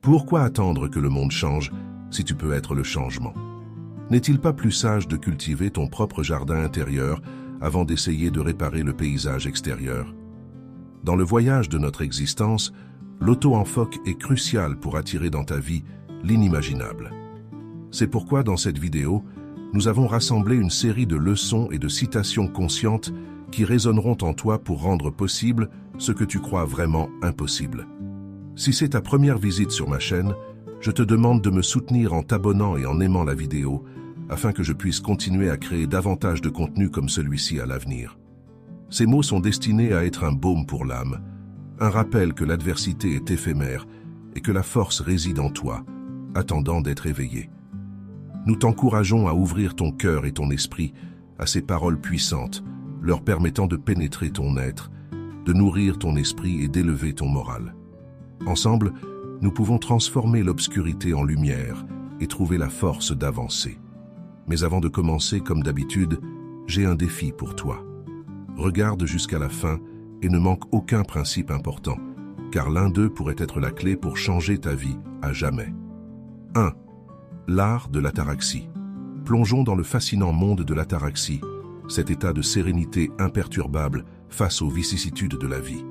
Pourquoi attendre que le monde change si tu peux être le changement? N'est-il pas plus sage de cultiver ton propre jardin intérieur avant d'essayer de réparer le paysage extérieur? Dans le voyage de notre existence, l'auto-enfoc est crucial pour attirer dans ta vie l'inimaginable. C'est pourquoi dans cette vidéo, nous avons rassemblé une série de leçons et de citations conscientes qui résonneront en toi pour rendre possible ce que tu crois vraiment impossible. Si c'est ta première visite sur ma chaîne, je te demande de me soutenir en t'abonnant et en aimant la vidéo, afin que je puisse continuer à créer davantage de contenu comme celui-ci à l'avenir. Ces mots sont destinés à être un baume pour l'âme, un rappel que l'adversité est éphémère et que la force réside en toi, attendant d'être éveillée. Nous t'encourageons à ouvrir ton cœur et ton esprit à ces paroles puissantes, leur permettant de pénétrer ton être, de nourrir ton esprit et d'élever ton moral. Ensemble, nous pouvons transformer l'obscurité en lumière et trouver la force d'avancer. Mais avant de commencer, comme d'habitude, j'ai un défi pour toi. Regarde jusqu'à la fin et ne manque aucun principe important, car l'un d'eux pourrait être la clé pour changer ta vie à jamais. 1. L'art de l'ataraxie. Plongeons dans le fascinant monde de l'ataraxie, cet état de sérénité imperturbable face aux vicissitudes de la vie.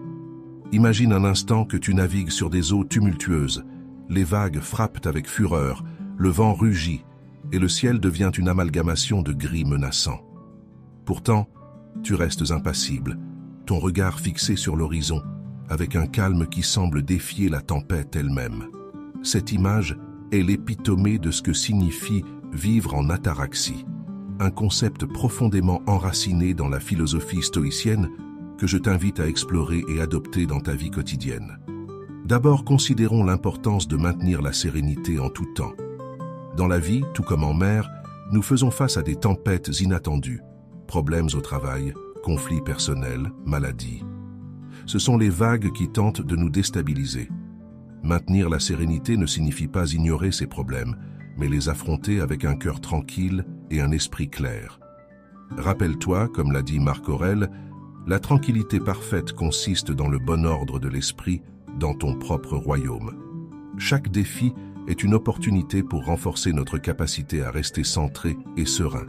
Imagine un instant que tu navigues sur des eaux tumultueuses, les vagues frappent avec fureur, le vent rugit, et le ciel devient une amalgamation de gris menaçant. Pourtant, tu restes impassible, ton regard fixé sur l'horizon, avec un calme qui semble défier la tempête elle-même. Cette image est l'épitomée de ce que signifie vivre en ataraxie, un concept profondément enraciné dans la philosophie stoïcienne que je t'invite à explorer et adopter dans ta vie quotidienne. D'abord, considérons l'importance de maintenir la sérénité en tout temps. Dans la vie, tout comme en mer, nous faisons face à des tempêtes inattendues, problèmes au travail, conflits personnels, maladies. Ce sont les vagues qui tentent de nous déstabiliser. Maintenir la sérénité ne signifie pas ignorer ces problèmes, mais les affronter avec un cœur tranquille et un esprit clair. Rappelle-toi, comme l'a dit Marc Aurèle, la tranquillité parfaite consiste dans le bon ordre de l'esprit dans ton propre royaume. Chaque défi est une opportunité pour renforcer notre capacité à rester centré et serein.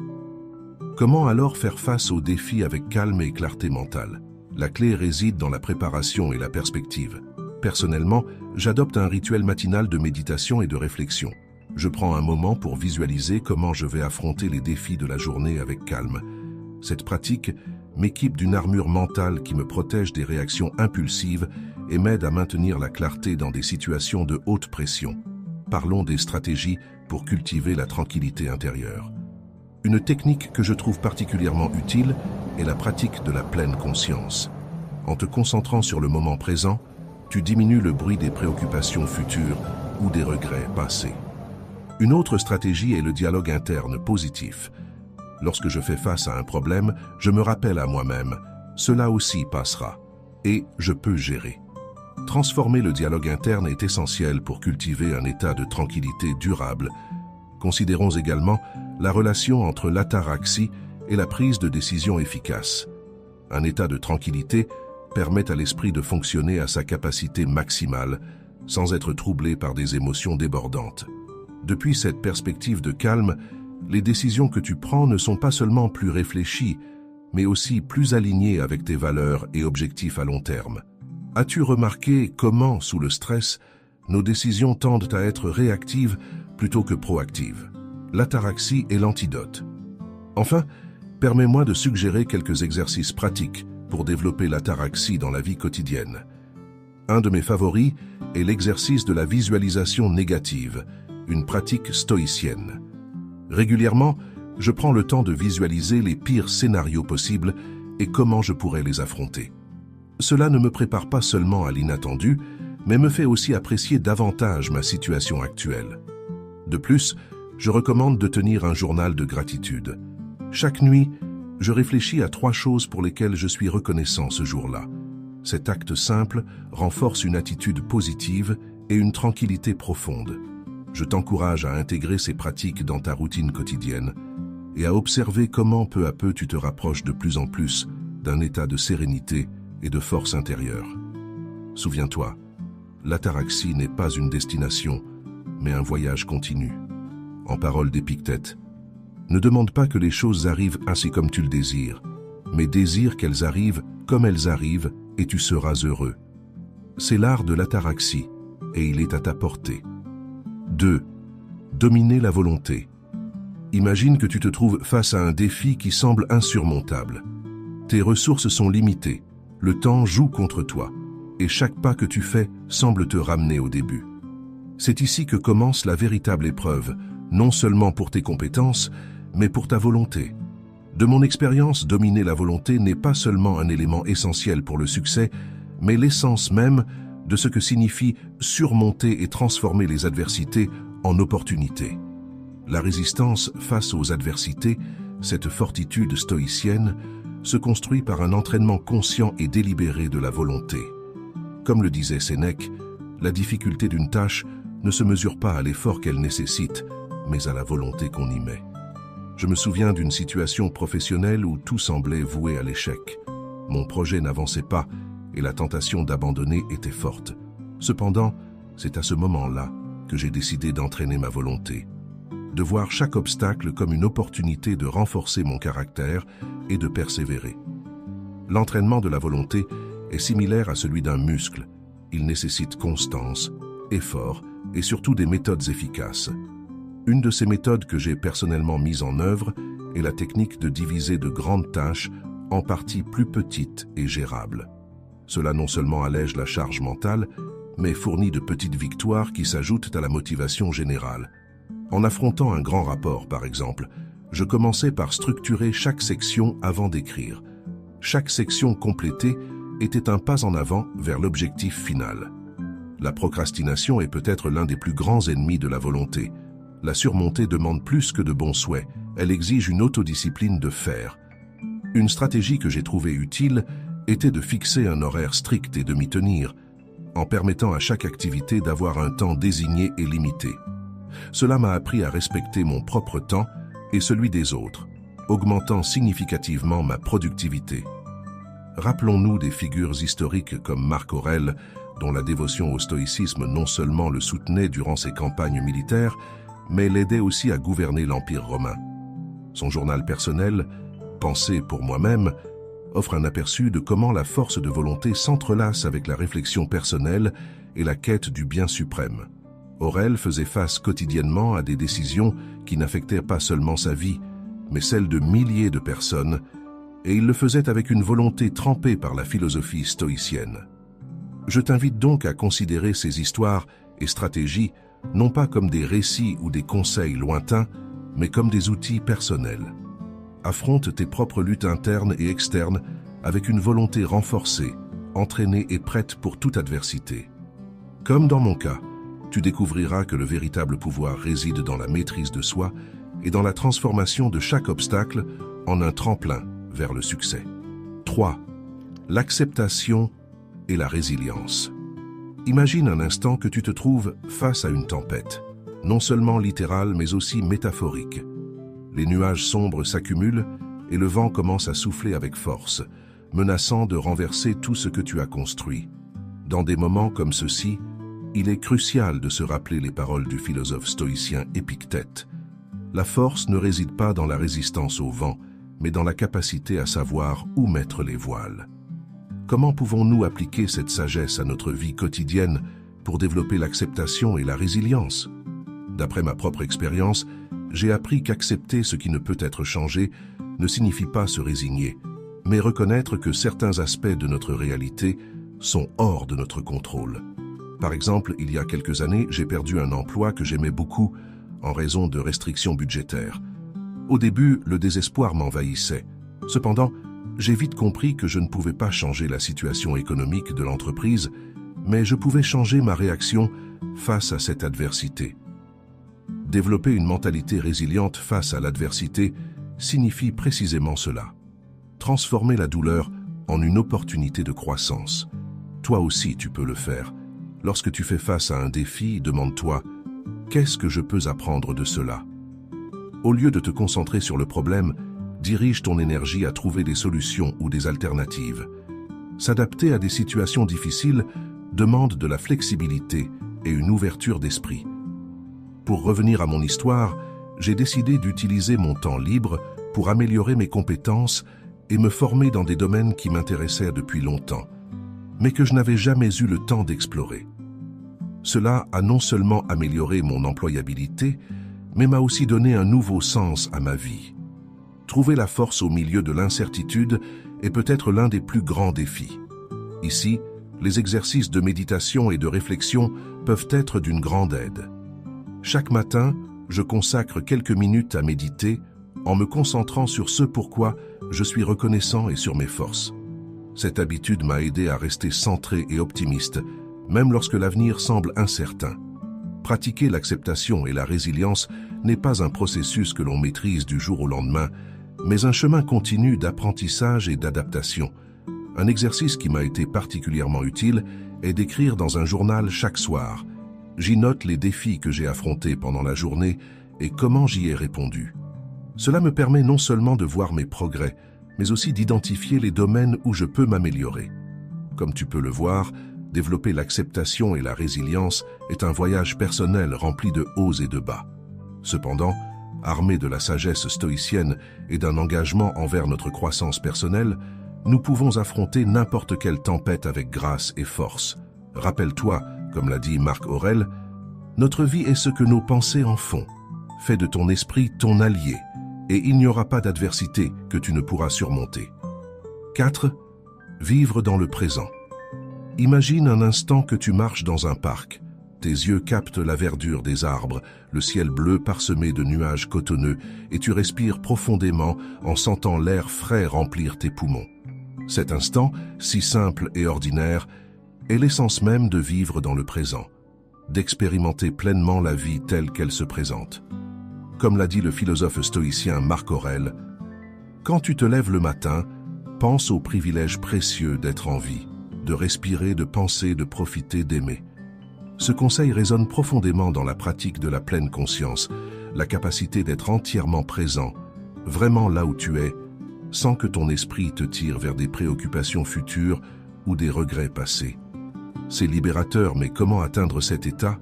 Comment alors faire face aux défis avec calme et clarté mentale? La clé réside dans la préparation et la perspective. Personnellement, j'adopte un rituel matinal de méditation et de réflexion. Je prends un moment pour visualiser comment je vais affronter les défis de la journée avec calme. Cette pratique m'équipe d'une armure mentale qui me protège des réactions impulsives et m'aide à maintenir la clarté dans des situations de haute pression. Parlons des stratégies pour cultiver la tranquillité intérieure. Une technique que je trouve particulièrement utile est la pratique de la pleine conscience. En te concentrant sur le moment présent, tu diminues le bruit des préoccupations futures ou des regrets passés. Une autre stratégie est le dialogue interne positif. Lorsque je fais face à un problème, je me rappelle à moi-même « cela aussi passera » et « je peux gérer ». Transformer le dialogue interne est essentiel pour cultiver un état de tranquillité durable. Considérons également la relation entre l'ataraxie et la prise de décision efficace. Un état de tranquillité permet à l'esprit de fonctionner à sa capacité maximale, sans être troublé par des émotions débordantes. Depuis cette perspective de calme, les décisions que tu prends ne sont pas seulement plus réfléchies, mais aussi plus alignées avec tes valeurs et objectifs à long terme. As-tu remarqué comment, sous le stress, nos décisions tendent à être réactives plutôt que proactives? L'ataraxie est l'antidote. Enfin, permets-moi de suggérer quelques exercices pratiques pour développer l'ataraxie dans la vie quotidienne. Un de mes favoris est l'exercice de la visualisation négative, une pratique stoïcienne. Régulièrement, je prends le temps de visualiser les pires scénarios possibles et comment je pourrais les affronter. Cela ne me prépare pas seulement à l'inattendu, mais me fait aussi apprécier davantage ma situation actuelle. De plus, je recommande de tenir un journal de gratitude. Chaque nuit, je réfléchis à 3 choses pour lesquelles je suis reconnaissant ce jour-là. Cet acte simple renforce une attitude positive et une tranquillité profonde. Je t'encourage à intégrer ces pratiques dans ta routine quotidienne et à observer comment peu à peu tu te rapproches de plus en plus d'un état de sérénité et de force intérieure. Souviens-toi, l'ataraxie n'est pas une destination, mais un voyage continu. En paroles d'Épictète, ne demande pas que les choses arrivent ainsi comme tu le désires, mais désire qu'elles arrivent comme elles arrivent et tu seras heureux. C'est l'art de l'ataraxie et il est à ta portée. 2. Dominer la volonté. Imagine que tu te trouves face à un défi qui semble insurmontable. Tes ressources sont limitées, le temps joue contre toi, et chaque pas que tu fais semble te ramener au début. C'est ici que commence la véritable épreuve, non seulement pour tes compétences, mais pour ta volonté. De mon expérience, dominer la volonté n'est pas seulement un élément essentiel pour le succès, mais l'essence même de ce que signifie surmonter et transformer les adversités en opportunités. La résistance face aux adversités, cette fortitude stoïcienne, se construit par un entraînement conscient et délibéré de la volonté. Comme le disait Sénèque, la difficulté d'une tâche ne se mesure pas à l'effort qu'elle nécessite, mais à la volonté qu'on y met. Je me souviens d'une situation professionnelle où tout semblait voué à l'échec. Mon projet n'avançait pas et la tentation d'abandonner était forte. Cependant, c'est à ce moment-là que j'ai décidé d'entraîner ma volonté, de voir chaque obstacle comme une opportunité de renforcer mon caractère et de persévérer. L'entraînement de la volonté est similaire à celui d'un muscle. Il nécessite constance, effort et surtout des méthodes efficaces. Une de ces méthodes que j'ai personnellement mise en œuvre est la technique de diviser de grandes tâches en parties plus petites et gérables. Cela non seulement allège la charge mentale, mais fournit de petites victoires qui s'ajoutent à la motivation générale. En affrontant un grand rapport, par exemple, je commençais par structurer chaque section avant d'écrire. Chaque section complétée était un pas en avant vers l'objectif final. La procrastination est peut-être l'un des plus grands ennemis de la volonté. La surmonter demande plus que de bons souhaits, elle exige une autodiscipline de fer. Une stratégie que j'ai trouvée utile était de fixer un horaire strict et de m'y tenir, en permettant à chaque activité d'avoir un temps désigné et limité. Cela m'a appris à respecter mon propre temps et celui des autres, augmentant significativement ma productivité. Rappelons-nous des figures historiques comme Marc Aurèle, dont la dévotion au stoïcisme non seulement le soutenait durant ses campagnes militaires, mais l'aidait aussi à gouverner l'Empire romain. Son journal personnel, Pensée pour moi-même, offre un aperçu de comment la force de volonté s'entrelace avec la réflexion personnelle et la quête du bien suprême. Aurèle faisait face quotidiennement à des décisions qui n'affectaient pas seulement sa vie, mais celle de milliers de personnes, et il le faisait avec une volonté trempée par la philosophie stoïcienne. Je t'invite donc à considérer ces histoires et stratégies non pas comme des récits ou des conseils lointains, mais comme des outils personnels. Affronte tes propres luttes internes et externes avec une volonté renforcée, entraînée et prête pour toute adversité. Comme dans mon cas, tu découvriras que le véritable pouvoir réside dans la maîtrise de soi et dans la transformation de chaque obstacle en un tremplin vers le succès. 3. L'acceptation et la résilience. Imagine un instant que tu te trouves face à une tempête, non seulement littérale mais aussi métaphorique. Les nuages sombres s'accumulent et le vent commence à souffler avec force, menaçant de renverser tout ce que tu as construit. Dans des moments comme ceux-ci, il est crucial de se rappeler les paroles du philosophe stoïcien Épictète. La force ne réside pas dans la résistance au vent, mais dans la capacité à savoir où mettre les voiles. Comment pouvons-nous appliquer cette sagesse à notre vie quotidienne pour développer l'acceptation et la résilience? D'après ma propre expérience, j'ai appris qu'accepter ce qui ne peut être changé ne signifie pas se résigner, mais reconnaître que certains aspects de notre réalité sont hors de notre contrôle. Par exemple, il y a quelques années, j'ai perdu un emploi que j'aimais beaucoup en raison de restrictions budgétaires. Au début, le désespoir m'envahissait. Cependant, j'ai vite compris que je ne pouvais pas changer la situation économique de l'entreprise, mais je pouvais changer ma réaction face à cette adversité. Développer une mentalité résiliente face à l'adversité signifie précisément cela. Transformer la douleur en une opportunité de croissance. Toi aussi, tu peux le faire. Lorsque tu fais face à un défi, demande-toi « Qu'est-ce que je peux apprendre de cela ?» Au lieu de te concentrer sur le problème, dirige ton énergie à trouver des solutions ou des alternatives. S'adapter à des situations difficiles demande de la flexibilité et une ouverture d'esprit. Pour revenir à mon histoire, j'ai décidé d'utiliser mon temps libre pour améliorer mes compétences et me former dans des domaines qui m'intéressaient depuis longtemps, mais que je n'avais jamais eu le temps d'explorer. Cela a non seulement amélioré mon employabilité, mais m'a aussi donné un nouveau sens à ma vie. Trouver la force au milieu de l'incertitude est peut-être l'un des plus grands défis. Ici, les exercices de méditation et de réflexion peuvent être d'une grande aide. Chaque matin, je consacre quelques minutes à méditer en me concentrant sur ce pourquoi je suis reconnaissant et sur mes forces. Cette habitude m'a aidé à rester centré et optimiste, même lorsque l'avenir semble incertain. Pratiquer l'acceptation et la résilience n'est pas un processus que l'on maîtrise du jour au lendemain, mais un chemin continu d'apprentissage et d'adaptation. Un exercice qui m'a été particulièrement utile est d'écrire dans un journal chaque soir. J'y note les défis que j'ai affrontés pendant la journée et comment j'y ai répondu. Cela me permet non seulement de voir mes progrès, mais aussi d'identifier les domaines où je peux m'améliorer. Comme tu peux le voir, développer l'acceptation et la résilience est un voyage personnel rempli de hauts et de bas. Cependant, armé de la sagesse stoïcienne et d'un engagement envers notre croissance personnelle, nous pouvons affronter n'importe quelle tempête avec grâce et force. Rappelle-toi, comme l'a dit Marc Aurèle, « Notre vie est ce que nos pensées en font. Fais de ton esprit ton allié, et il n'y aura pas d'adversité que tu ne pourras surmonter. » 4. Vivre dans le présent. Imagine un instant que tu marches dans un parc. Tes yeux captent la verdure des arbres, le ciel bleu parsemé de nuages cotonneux, et tu respires profondément en sentant l'air frais remplir tes poumons. Cet instant, si simple et ordinaire, est l'essence même de vivre dans le présent, d'expérimenter pleinement la vie telle qu'elle se présente. Comme l'a dit le philosophe stoïcien Marc Aurèle, « Quand tu te lèves le matin, pense au privilège précieux d'être en vie, de respirer, de penser, de profiter, d'aimer. » Ce conseil résonne profondément dans la pratique de la pleine conscience, la capacité d'être entièrement présent, vraiment là où tu es, sans que ton esprit te tire vers des préoccupations futures ou des regrets passés. C'est libérateur, mais comment atteindre cet état?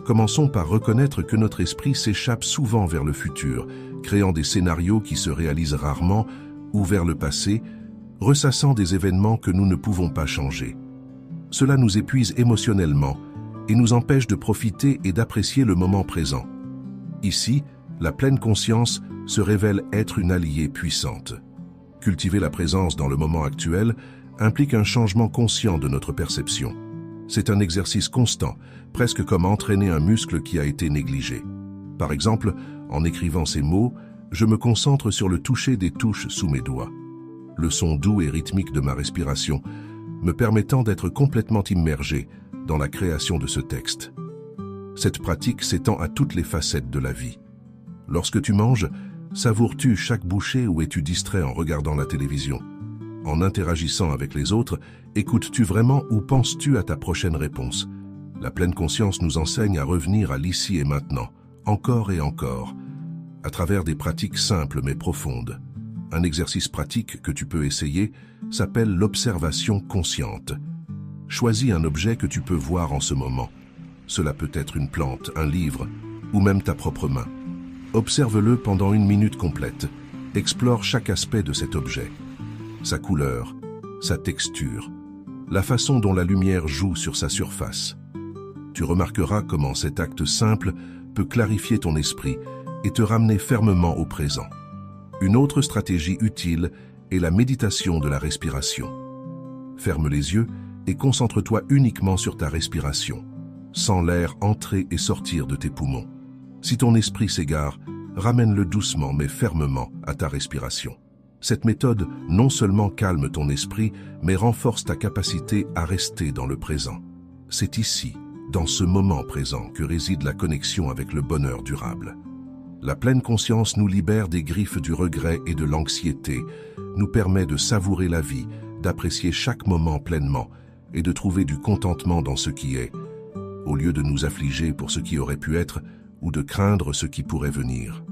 Commençons par reconnaître que notre esprit s'échappe souvent vers le futur, créant des scénarios qui se réalisent rarement, ou vers le passé, ressassant des événements que nous ne pouvons pas changer. Cela nous épuise émotionnellement et nous empêche de profiter et d'apprécier le moment présent. Ici, la pleine conscience se révèle être une alliée puissante. Cultiver la présence dans le moment actuel implique un changement conscient de notre perception. C'est un exercice constant, presque comme entraîner un muscle qui a été négligé. Par exemple, en écrivant ces mots, je me concentre sur le toucher des touches sous mes doigts. Le son doux et rythmique de ma respiration, me permettant d'être complètement immergé dans la création de ce texte. Cette pratique s'étend à toutes les facettes de la vie. Lorsque tu manges, savoures-tu chaque bouchée ou es-tu distrait en regardant la télévision? En interagissant avec les autres, écoutes-tu vraiment ou penses-tu à ta prochaine réponse? La pleine conscience nous enseigne à revenir à l'ici et maintenant, encore et encore, à travers des pratiques simples mais profondes. Un exercice pratique que tu peux essayer s'appelle l'observation consciente. Choisis un objet que tu peux voir en ce moment. Cela peut être une plante, un livre ou même ta propre main. Observe-le pendant 1 minute complète. Explore chaque aspect de cet objet. Sa couleur, sa texture, la façon dont la lumière joue sur sa surface. Tu remarqueras comment cet acte simple peut clarifier ton esprit et te ramener fermement au présent. Une autre stratégie utile est la méditation de la respiration. Ferme les yeux et concentre-toi uniquement sur ta respiration, sans l'air entrer et sortir de tes poumons. Si ton esprit s'égare, ramène-le doucement mais fermement à ta respiration. Cette méthode non seulement calme ton esprit, mais renforce ta capacité à rester dans le présent. C'est ici, dans ce moment présent, que réside la connexion avec le bonheur durable. La pleine conscience nous libère des griffes du regret et de l'anxiété, nous permet de savourer la vie, d'apprécier chaque moment pleinement et de trouver du contentement dans ce qui est, au lieu de nous affliger pour ce qui aurait pu être ou de craindre ce qui pourrait venir.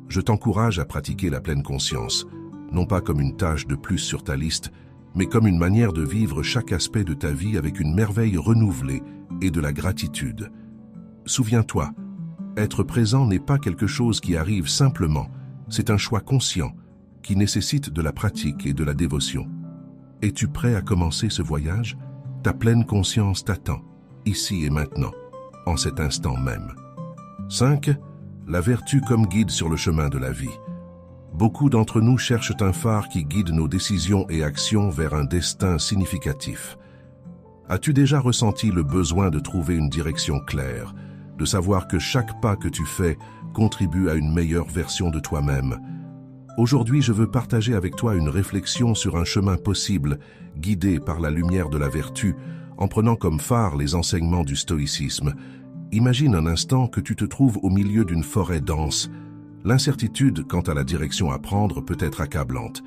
Je t'encourage à pratiquer la pleine conscience, non pas comme une tâche de plus sur ta liste, mais comme une manière de vivre chaque aspect de ta vie avec une merveille renouvelée et de la gratitude. Souviens-toi, être présent n'est pas quelque chose qui arrive simplement, c'est un choix conscient qui nécessite de la pratique et de la dévotion. Es-tu prêt à commencer ce voyage? Ta pleine conscience t'attend, ici et maintenant, en cet instant même. 5. La vertu comme guide sur le chemin de la vie. Beaucoup d'entre nous cherchent un phare qui guide nos décisions et actions vers un destin significatif. As-tu déjà ressenti le besoin de trouver une direction claire, de savoir que chaque pas que tu fais contribue à une meilleure version de toi-même? Aujourd'hui, je veux partager avec toi une réflexion sur un chemin possible, guidé par la lumière de la vertu, en prenant comme phare les enseignements du stoïcisme. Imagine un instant que tu te trouves au milieu d'une forêt dense. L'incertitude quant à la direction à prendre peut être accablante.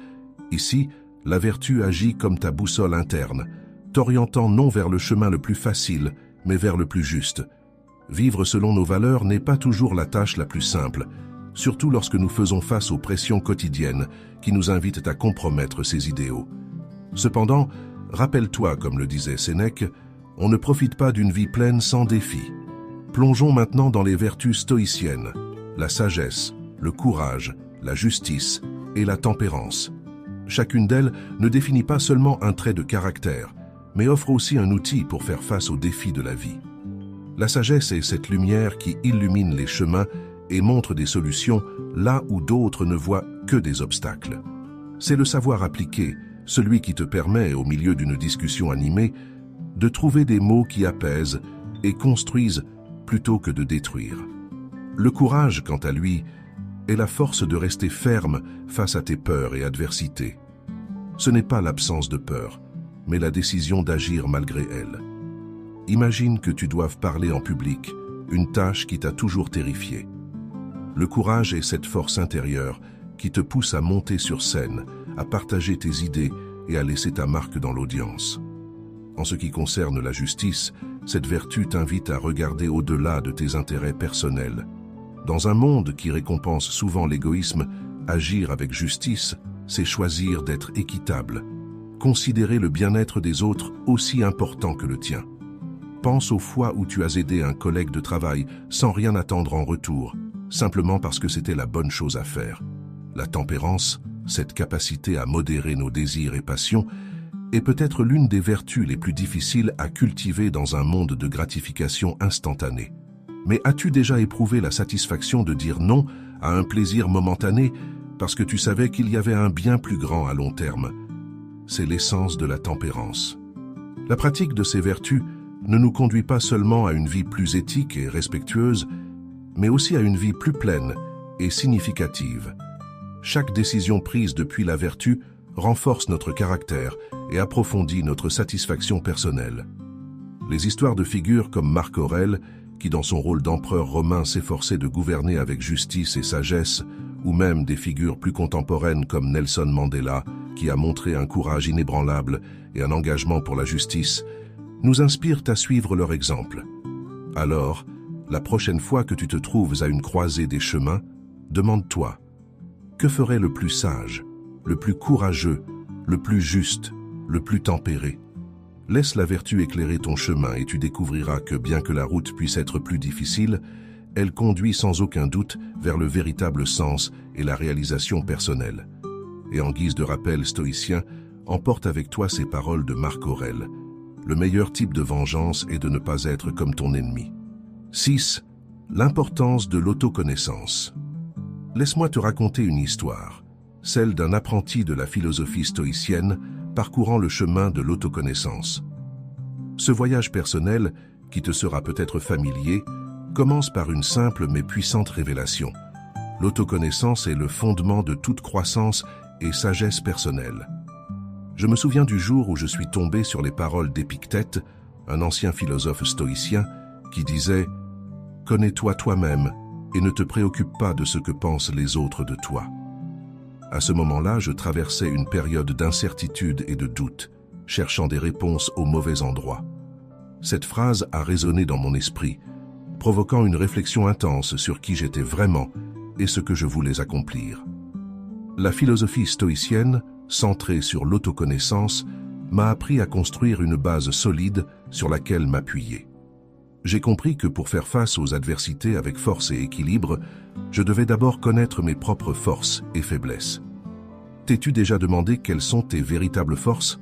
Ici, la vertu agit comme ta boussole interne, t'orientant non vers le chemin le plus facile, mais vers le plus juste. Vivre selon nos valeurs n'est pas toujours la tâche la plus simple, surtout lorsque nous faisons face aux pressions quotidiennes qui nous invitent à compromettre ces idéaux. Cependant, rappelle-toi, comme le disait Sénèque, on ne profite pas d'une vie pleine sans défis. Plongeons maintenant dans les vertus stoïciennes, la sagesse, le courage, la justice et la tempérance. Chacune d'elles ne définit pas seulement un trait de caractère, mais offre aussi un outil pour faire face aux défis de la vie. La sagesse est cette lumière qui illumine les chemins et montre des solutions là où d'autres ne voient que des obstacles. C'est le savoir appliqué, celui qui te permet, au milieu d'une discussion animée, de trouver des mots qui apaisent et construisent plutôt que de détruire. Le courage, quant à lui, est la force de rester ferme face à tes peurs et adversités. Ce n'est pas l'absence de peur, mais la décision d'agir malgré elle. Imagine que tu doives parler en public, une tâche qui t'a toujours terrifié. Le courage est cette force intérieure qui te pousse à monter sur scène, à partager tes idées et à laisser ta marque dans l'audience. En ce qui concerne la justice, cette vertu t'invite à regarder au-delà de tes intérêts personnels. Dans un monde qui récompense souvent l'égoïsme, agir avec justice, c'est choisir d'être équitable. Considérer le bien-être des autres aussi important que le tien. Pense aux fois où tu as aidé un collègue de travail sans rien attendre en retour, simplement parce que c'était la bonne chose à faire. La tempérance, cette capacité à modérer nos désirs et passions, est peut-être l'une des vertus les plus difficiles à cultiver dans un monde de gratification instantanée. Mais as-tu déjà éprouvé la satisfaction de dire non à un plaisir momentané parce que tu savais qu'il y avait un bien plus grand à long terme? C'est l'essence de la tempérance. La pratique de ces vertus ne nous conduit pas seulement à une vie plus éthique et respectueuse, mais aussi à une vie plus pleine et significative. Chaque décision prise depuis la vertu renforce notre caractère et approfondit notre satisfaction personnelle. Les histoires de figures comme Marc Aurèle, qui dans son rôle d'empereur romain s'efforçait de gouverner avec justice et sagesse, ou même des figures plus contemporaines comme Nelson Mandela, qui a montré un courage inébranlable et un engagement pour la justice, nous inspirent à suivre leur exemple. Alors, la prochaine fois que tu te trouves à une croisée des chemins, demande-toi, que ferait le plus sage, le plus courageux, le plus juste, le plus tempéré? Laisse la vertu éclairer ton chemin et tu découvriras que bien que la route puisse être plus difficile, elle conduit sans aucun doute vers le véritable sens et la réalisation personnelle. Et en guise de rappel stoïcien, emporte avec toi ces paroles de Marc Aurèle. Le meilleur type de vengeance est de ne pas être comme ton ennemi. 6. L'importance de l'autoconnaissance. Laisse-moi te raconter une histoire, celle d'un apprenti de la philosophie stoïcienne parcourant le chemin de l'autoconnaissance. Ce voyage personnel, qui te sera peut-être familier, commence par une simple mais puissante révélation. L'autoconnaissance est le fondement de toute croissance et sagesse personnelle. Je me souviens du jour où je suis tombé sur les paroles d'Épictète, un ancien philosophe stoïcien, qui disait « Connais-toi toi-même et ne te préoccupe pas de ce que pensent les autres de toi ». À ce moment-là, je traversais une période d'incertitude et de doute, cherchant des réponses au mauvais endroit. Cette phrase a résonné dans mon esprit, provoquant une réflexion intense sur qui j'étais vraiment et ce que je voulais accomplir. La philosophie stoïcienne centrée sur l'autoconnaissance, m'a appris à construire une base solide sur laquelle m'appuyer. J'ai compris que pour faire face aux adversités avec force et équilibre, je devais d'abord connaître mes propres forces et faiblesses. T'es-tu déjà demandé quelles sont tes véritables forces?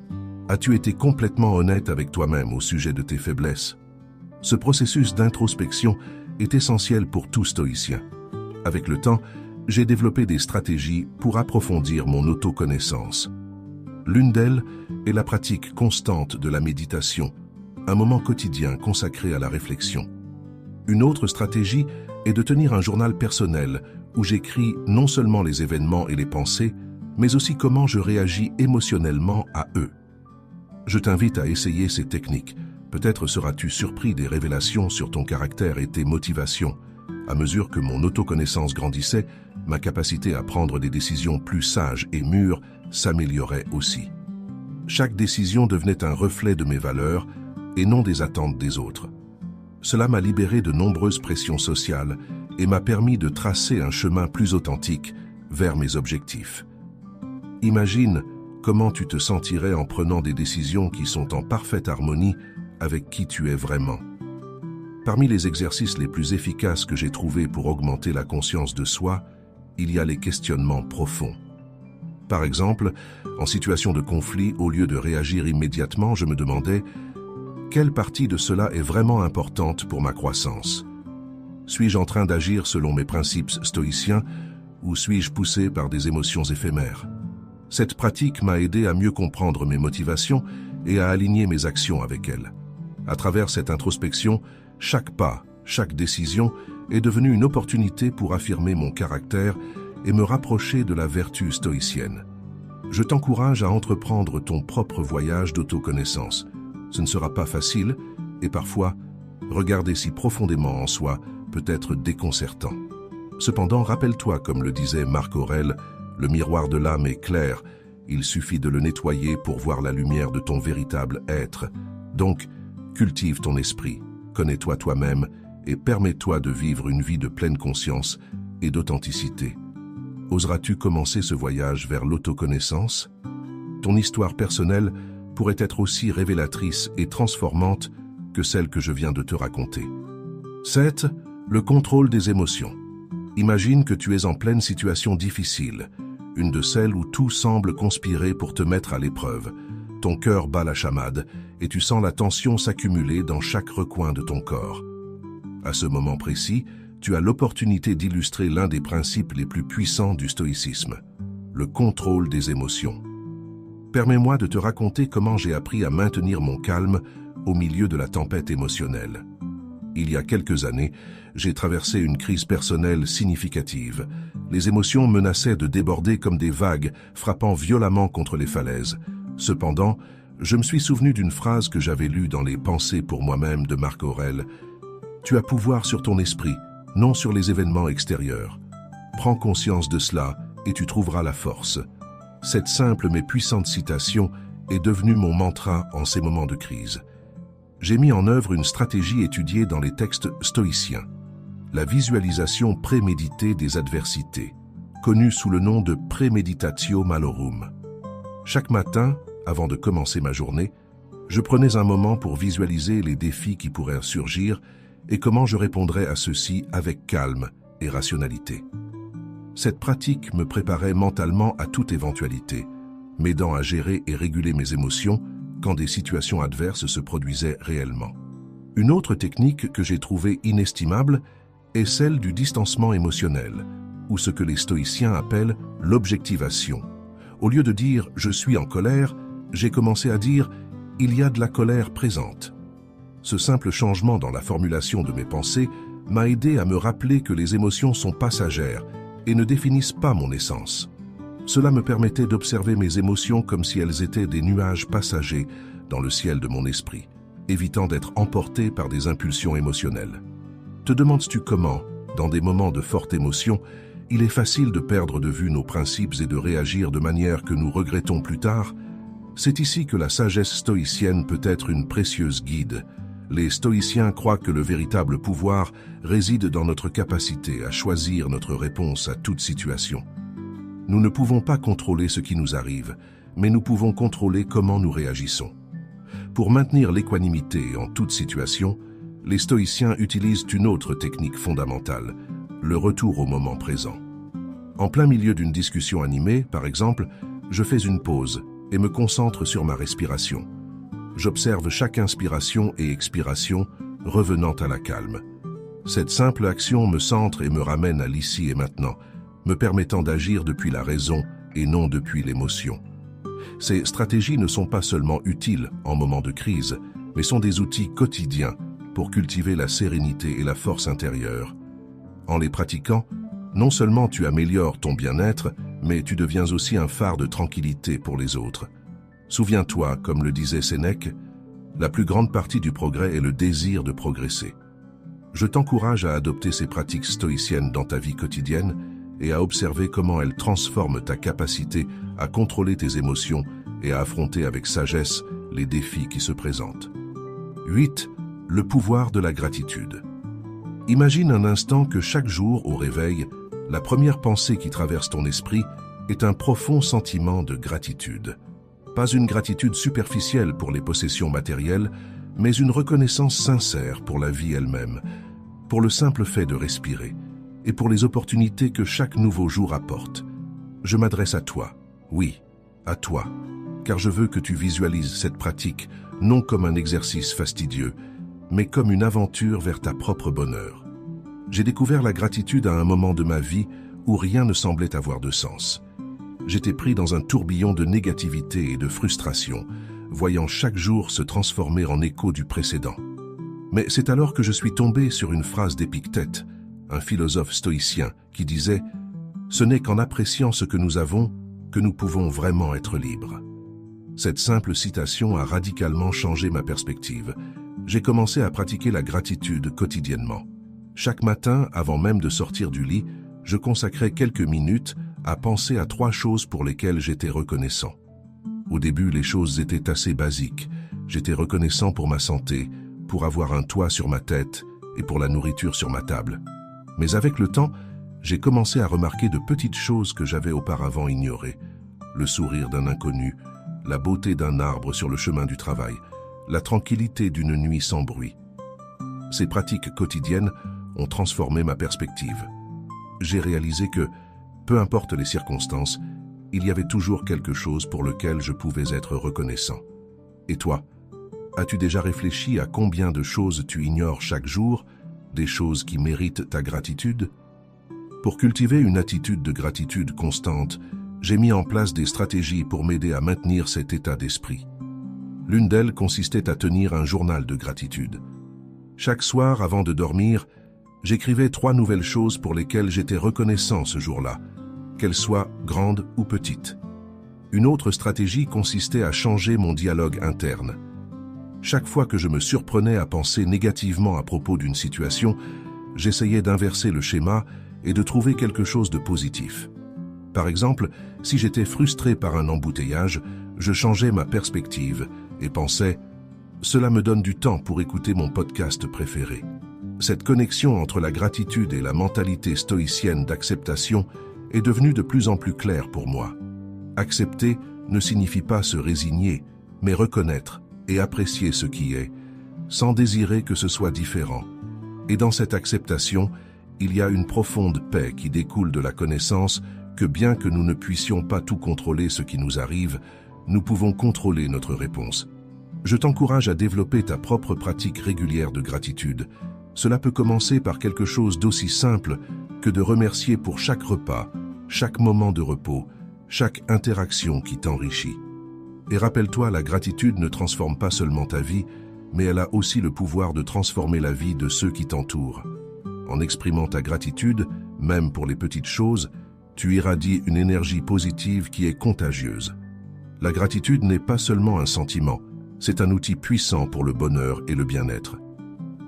As-tu été complètement honnête avec toi-même au sujet de tes faiblesses? Ce processus d'introspection est essentiel pour tout stoïcien. Avec le temps, j'ai développé des stratégies pour approfondir mon autoconnaissance. L'une d'elles est la pratique constante de la méditation, un moment quotidien consacré à la réflexion. Une autre stratégie est de tenir un journal personnel où j'écris non seulement les événements et les pensées, mais aussi comment je réagis émotionnellement à eux. Je t'invite à essayer ces techniques. Peut-être seras-tu surpris des révélations sur ton caractère et tes motivations. À mesure que mon autoconnaissance grandissait, ma capacité à prendre des décisions plus sages et mûres s'améliorait aussi. Chaque décision devenait un reflet de mes valeurs et non des attentes des autres. Cela m'a libéré de nombreuses pressions sociales et m'a permis de tracer un chemin plus authentique vers mes objectifs. Imagine comment tu te sentirais en prenant des décisions qui sont en parfaite harmonie avec qui tu es vraiment. Parmi les exercices les plus efficaces que j'ai trouvés pour augmenter la conscience de soi, il y a les questionnements profonds. Par exemple, en situation de conflit, au lieu de réagir immédiatement, je me demandais « Quelle partie de cela est vraiment importante pour ma croissance? Suis-je en train d'agir selon mes principes stoïciens ou suis-je poussé par des émotions éphémères ?» Cette pratique m'a aidé à mieux comprendre mes motivations et à aligner mes actions avec elles. À travers cette introspection, chaque pas, chaque décision est devenue une opportunité pour affirmer mon caractère et me rapprocher de la vertu stoïcienne. Je t'encourage à entreprendre ton propre voyage d'autoconnaissance. Ce ne sera pas facile et parfois, regarder si profondément en soi peut être déconcertant. Cependant, rappelle-toi, comme le disait Marc Aurèle, le miroir de l'âme est clair, il suffit de le nettoyer pour voir la lumière de ton véritable être. Donc, cultive ton esprit, connais-toi toi-même et permets-toi de vivre une vie de pleine conscience et d'authenticité. Oseras-tu commencer ce voyage vers l'autoconnaissance? Ton histoire personnelle pourrait être aussi révélatrice et transformante que celle que je viens de te raconter. 7. Le contrôle des émotions. Imagine que tu es en pleine situation difficile, une de celles où tout semble conspirer pour te mettre à l'épreuve. Ton cœur bat la chamade et tu sens la tension s'accumuler dans chaque recoin de ton corps. À ce moment précis, tu as l'opportunité d'illustrer l'un des principes les plus puissants du stoïcisme, le contrôle des émotions. Permets-moi de te raconter comment j'ai appris à maintenir mon calme au milieu de la tempête émotionnelle. Il y a quelques années, j'ai traversé une crise personnelle significative. Les émotions menaçaient de déborder comme des vagues, frappant violemment contre les falaises. Cependant, je me suis souvenu d'une phrase que j'avais lue dans les Pensées pour moi-même de Marc Aurèle. « Tu as pouvoir sur ton esprit, non sur les événements extérieurs. Prends conscience de cela et tu trouveras la force. » Cette simple mais puissante citation est devenue mon mantra en ces moments de crise. J'ai mis en œuvre une stratégie étudiée dans les textes stoïciens, la visualisation préméditée des adversités, connue sous le nom de Praemeditatio Malorum. Chaque matin, avant de commencer ma journée, je prenais un moment pour visualiser les défis qui pourraient surgir et comment je répondrais à ceux-ci avec calme et rationalité. Cette pratique me préparait mentalement à toute éventualité, m'aidant à gérer et réguler mes émotions quand des situations adverses se produisaient réellement. Une autre technique que j'ai trouvée inestimable est celle du distancement émotionnel, ou ce que les stoïciens appellent l'objectivation. Au lieu de dire « je suis en colère », j'ai commencé à dire « il y a de la colère présente ». Ce simple changement dans la formulation de mes pensées m'a aidé à me rappeler que les émotions sont passagères et ne définissent pas mon essence. Cela me permettait d'observer mes émotions comme si elles étaient des nuages passagers dans le ciel de mon esprit, évitant d'être emporté par des impulsions émotionnelles. Te demandes-tu comment, dans des moments de forte émotion, il est facile de perdre de vue nos principes et de réagir de manière que nous regrettons plus tard? C'est ici que la sagesse stoïcienne peut être une précieuse guide. Les stoïciens croient que le véritable pouvoir réside dans notre capacité à choisir notre réponse à toute situation. Nous ne pouvons pas contrôler ce qui nous arrive, mais nous pouvons contrôler comment nous réagissons. Pour maintenir l'équanimité en toute situation, les stoïciens utilisent une autre technique fondamentale, le retour au moment présent. En plein milieu d'une discussion animée, par exemple, je fais une pause et me concentre sur ma respiration. J'observe chaque inspiration et expiration, revenant à la calme. Cette simple action me centre et me ramène à l'ici et maintenant, me permettant d'agir depuis la raison et non depuis l'émotion. Ces stratégies ne sont pas seulement utiles en moment de crise, mais sont des outils quotidiens pour cultiver la sérénité et la force intérieure. En les pratiquant, non seulement tu améliores ton bien-être, mais tu deviens aussi un phare de tranquillité pour les autres. Souviens-toi, comme le disait Sénèque, la plus grande partie du progrès est le désir de progresser. Je t'encourage à adopter ces pratiques stoïciennes dans ta vie quotidienne et à observer comment elles transforment ta capacité à contrôler tes émotions et à affronter avec sagesse les défis qui se présentent. 8. Le pouvoir de la gratitude. Imagine un instant que chaque jour, au réveil, la première pensée qui traverse ton esprit est un profond sentiment de gratitude. Pas une gratitude superficielle pour les possessions matérielles, mais une reconnaissance sincère pour la vie elle-même, pour le simple fait de respirer, et pour les opportunités que chaque nouveau jour apporte. Je m'adresse à toi, oui, à toi, car je veux que tu visualises cette pratique non comme un exercice fastidieux, mais comme une aventure vers ta propre bonheur. J'ai découvert la gratitude à un moment de ma vie où rien ne semblait avoir de sens. J'étais pris dans un tourbillon de négativité et de frustration, voyant chaque jour se transformer en écho du précédent. Mais c'est alors que je suis tombé sur une phrase d'Épictète, un philosophe stoïcien, qui disait « Ce n'est qu'en appréciant ce que nous avons que nous pouvons vraiment être libres ». Cette simple citation a radicalement changé ma perspective. J'ai commencé à pratiquer la gratitude quotidiennement. Chaque matin, avant même de sortir du lit, je consacrais quelques minutes à penser à 3 choses pour lesquelles j'étais reconnaissant. Au début, les choses étaient assez basiques. J'étais reconnaissant pour ma santé, pour avoir un toit sur ma tête et pour la nourriture sur ma table. Mais avec le temps, j'ai commencé à remarquer de petites choses que j'avais auparavant ignorées. Le sourire d'un inconnu, la beauté d'un arbre sur le chemin du travail, la tranquillité d'une nuit sans bruit. Ces pratiques quotidiennes ont transformé ma perspective. J'ai réalisé que, peu importe les circonstances, il y avait toujours quelque chose pour lequel je pouvais être reconnaissant. Et toi, as-tu déjà réfléchi à combien de choses tu ignores chaque jour, des choses qui méritent ta gratitude? Pour cultiver une attitude de gratitude constante, j'ai mis en place des stratégies pour m'aider à maintenir cet état d'esprit. L'une d'elles consistait à tenir un journal de gratitude. Chaque soir, avant de dormir, j'écrivais 3 nouvelles choses pour lesquelles j'étais reconnaissant ce jour-là, qu'elles soient grandes ou petites. Une autre stratégie consistait à changer mon dialogue interne. Chaque fois que je me surprenais à penser négativement à propos d'une situation, j'essayais d'inverser le schéma et de trouver quelque chose de positif. Par exemple, si j'étais frustré par un embouteillage, je changeais ma perspective et pensais « Cela me donne du temps pour écouter mon podcast préféré ». Cette connexion entre la gratitude et la mentalité stoïcienne d'acceptation est devenue de plus en plus claire pour moi. Accepter ne signifie pas se résigner, mais reconnaître et apprécier ce qui est, sans désirer que ce soit différent. Et dans cette acceptation, il y a une profonde paix qui découle de la connaissance que bien que nous ne puissions pas tout contrôler ce qui nous arrive, nous pouvons contrôler notre réponse. Je t'encourage à développer ta propre pratique régulière de gratitude. Cela peut commencer par quelque chose d'aussi simple que de remercier pour chaque repas, chaque moment de repos, chaque interaction qui t'enrichit. Et rappelle-toi, la gratitude ne transforme pas seulement ta vie, mais elle a aussi le pouvoir de transformer la vie de ceux qui t'entourent. En exprimant ta gratitude, même pour les petites choses, tu irradies une énergie positive qui est contagieuse. La gratitude n'est pas seulement un sentiment, c'est un outil puissant pour le bonheur et le bien-être.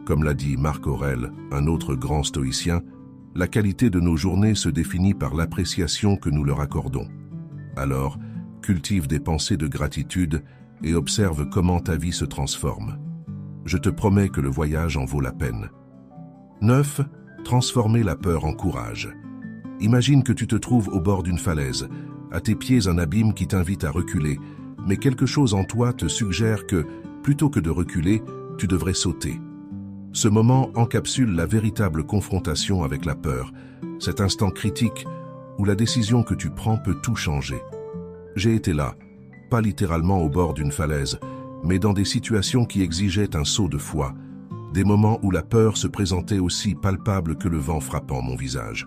Comme l'a dit Marc Aurèle, un autre grand stoïcien, la qualité de nos journées se définit par l'appréciation que nous leur accordons. Alors, cultive des pensées de gratitude et observe comment ta vie se transforme. Je te promets que le voyage en vaut la peine. 9. Transformer la peur en courage. Imagine que tu te trouves au bord d'une falaise, à tes pieds un abîme qui t'invite à reculer, mais quelque chose en toi te suggère que, plutôt que de reculer, tu devrais sauter. Ce moment encapsule la véritable confrontation avec la peur, cet instant critique où la décision que tu prends peut tout changer. J'ai été là, pas littéralement au bord d'une falaise, mais dans des situations qui exigeaient un saut de foi, des moments où la peur se présentait aussi palpable que le vent frappant mon visage.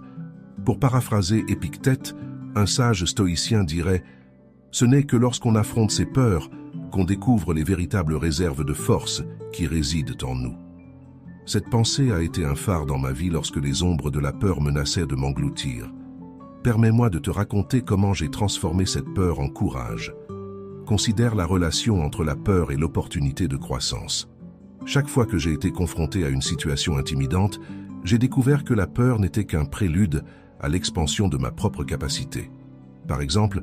Pour paraphraser Épictète, un sage stoïcien dirait « Ce n'est que lorsqu'on affronte ses peurs qu'on découvre les véritables réserves de force qui résident en nous. » Cette pensée a été un phare dans ma vie lorsque les ombres de la peur menaçaient de m'engloutir. Permets-moi de te raconter comment j'ai transformé cette peur en courage. Considère la relation entre la peur et l'opportunité de croissance. Chaque fois que j'ai été confronté à une situation intimidante, j'ai découvert que la peur n'était qu'un prélude à l'expansion de ma propre capacité. Par exemple,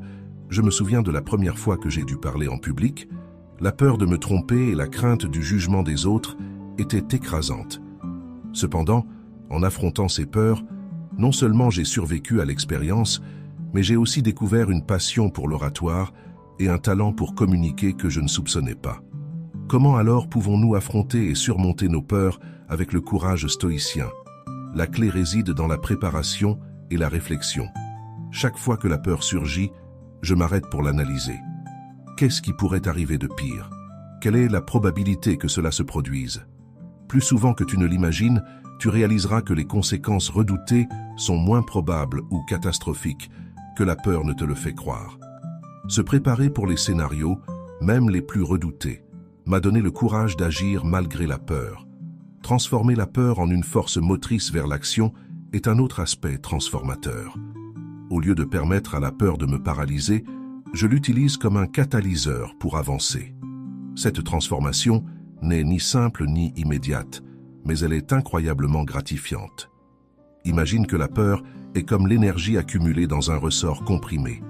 je me souviens de la première fois que j'ai dû parler en public, la peur de me tromper et la crainte du jugement des autres étaient écrasantes. Cependant, en affrontant ces peurs, non seulement j'ai survécu à l'expérience, mais j'ai aussi découvert une passion pour l'oratoire et un talent pour communiquer que je ne soupçonnais pas. Comment alors pouvons-nous affronter et surmonter nos peurs avec le courage stoïcien? La clé réside dans la préparation et la réflexion. Chaque fois que la peur surgit, je m'arrête pour l'analyser. Qu'est-ce qui pourrait arriver de pire? Quelle est la probabilité que cela se produise? Plus souvent que tu ne l'imagines, tu réaliseras que les conséquences redoutées sont moins probables ou catastrophiques que la peur ne te le fait croire. Se préparer pour les scénarios, même les plus redoutés, m'a donné le courage d'agir malgré la peur. Transformer la peur en une force motrice vers l'action est un autre aspect transformateur. Au lieu de permettre à la peur de me paralyser, je l'utilise comme un catalyseur pour avancer. Cette transformation n'est ni simple ni immédiate, mais elle est incroyablement gratifiante. Imagine que la peur est comme l'énergie accumulée dans un ressort comprimé.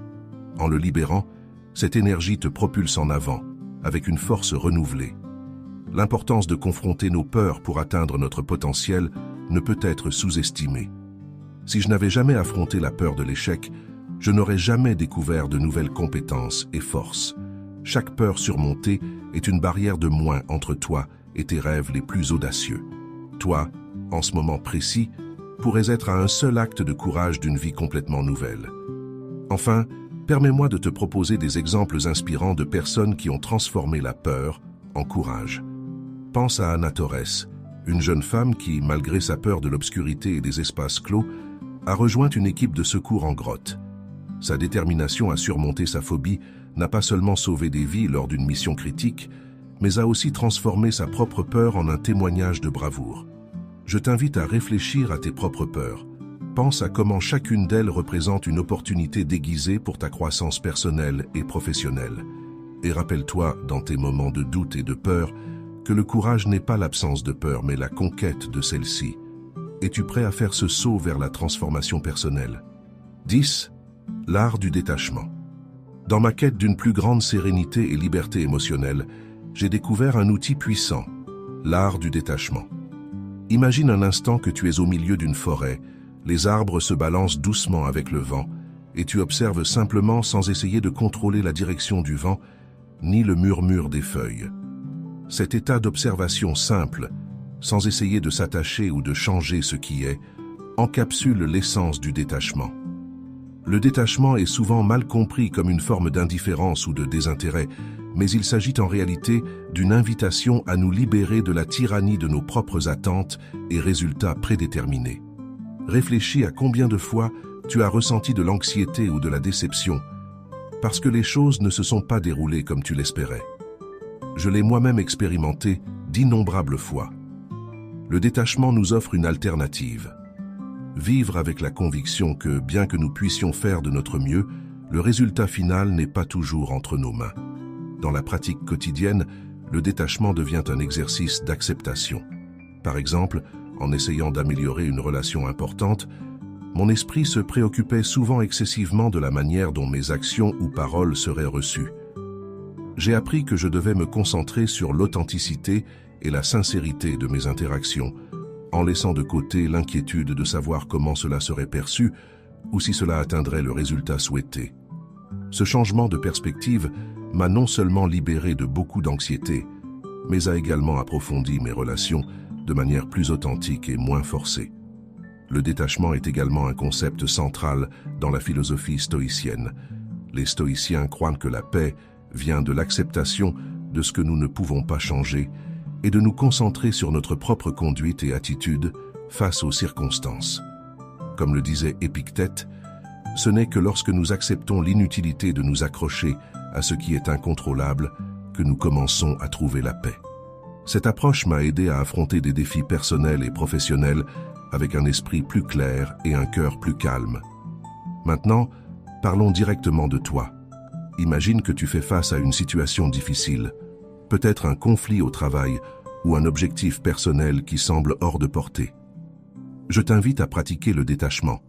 En le libérant, cette énergie te propulse en avant, avec une force renouvelée. L'importance de confronter nos peurs pour atteindre notre potentiel ne peut être sous-estimée. Si je n'avais jamais affronté la peur de l'échec, je n'aurais jamais découvert de nouvelles compétences et forces. Chaque peur surmontée est une barrière de moins entre toi et tes rêves les plus audacieux. Toi, en ce moment précis, pourrais être à un seul acte de courage d'une vie complètement nouvelle. Enfin, permets-moi de te proposer des exemples inspirants de personnes qui ont transformé la peur en courage. Pense à Anna Torres, une jeune femme qui, malgré sa peur de l'obscurité et des espaces clos, a rejoint une équipe de secours en grotte. Sa détermination à surmonter sa phobie n'a pas seulement sauvé des vies lors d'une mission critique, mais a aussi transformé sa propre peur en un témoignage de bravoure. Je t'invite à réfléchir à tes propres peurs. Pense à comment chacune d'elles représente une opportunité déguisée pour ta croissance personnelle et professionnelle. Et rappelle-toi, dans tes moments de doute et de peur, que le courage n'est pas l'absence de peur, mais la conquête de celle-ci. Es-tu prêt à faire ce saut vers la transformation personnelle? 10. L'art du détachement. Dans ma quête d'une plus grande sérénité et liberté émotionnelle, j'ai découvert un outil puissant, l'art du détachement. Imagine un instant que tu es au milieu d'une forêt, les arbres se balancent doucement avec le vent, et tu observes simplement sans essayer de contrôler la direction du vent, ni le murmure des feuilles. Cet état d'observation simple, sans essayer de s'attacher ou de changer ce qui est, encapsule l'essence du détachement. Le détachement est souvent mal compris comme une forme d'indifférence ou de désintérêt, mais il s'agit en réalité d'une invitation à nous libérer de la tyrannie de nos propres attentes et résultats prédéterminés. Réfléchis à combien de fois tu as ressenti de l'anxiété ou de la déception, parce que les choses ne se sont pas déroulées comme tu l'espérais. Je l'ai moi-même expérimenté d'innombrables fois. Le détachement nous offre une alternative. Vivre avec la conviction que, bien que nous puissions faire de notre mieux, le résultat final n'est pas toujours entre nos mains. Dans la pratique quotidienne, le détachement devient un exercice d'acceptation. Par exemple, en essayant d'améliorer une relation importante, mon esprit se préoccupait souvent excessivement de la manière dont mes actions ou paroles seraient reçues. J'ai appris que je devais me concentrer sur l'authenticité et la sincérité de mes interactions, en laissant de côté l'inquiétude de savoir comment cela serait perçu ou si cela atteindrait le résultat souhaité. Ce changement de perspective m'a non seulement libéré de beaucoup d'anxiété, mais a également approfondi mes relations de manière plus authentique et moins forcée. Le détachement est également un concept central dans la philosophie stoïcienne. Les stoïciens croient que la paix vient de l'acceptation de ce que nous ne pouvons pas changer et de nous concentrer sur notre propre conduite et attitude face aux circonstances. Comme le disait Épictète, ce n'est que lorsque nous acceptons l'inutilité de nous accrocher à ce qui est incontrôlable que nous commençons à trouver la paix. Cette approche m'a aidé à affronter des défis personnels et professionnels avec un esprit plus clair et un cœur plus calme. Maintenant, parlons directement de toi. Imagine que tu fais face à une situation difficile, peut-être un conflit au travail ou un objectif personnel qui semble hors de portée. Je t'invite à pratiquer le détachement.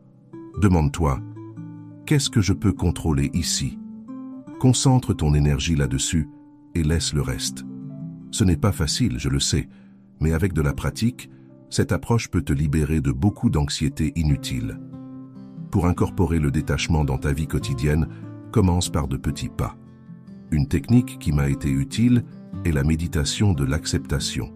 Demande-toi, qu'est-ce que je peux contrôler ici? Concentre ton énergie là-dessus et laisse le reste. Ce n'est pas facile, je le sais, mais avec de la pratique, cette approche peut te libérer de beaucoup d'anxiété inutile. Pour incorporer le détachement dans ta vie quotidienne, commence par de petits pas. Une technique qui m'a été utile est la méditation de l'acceptation.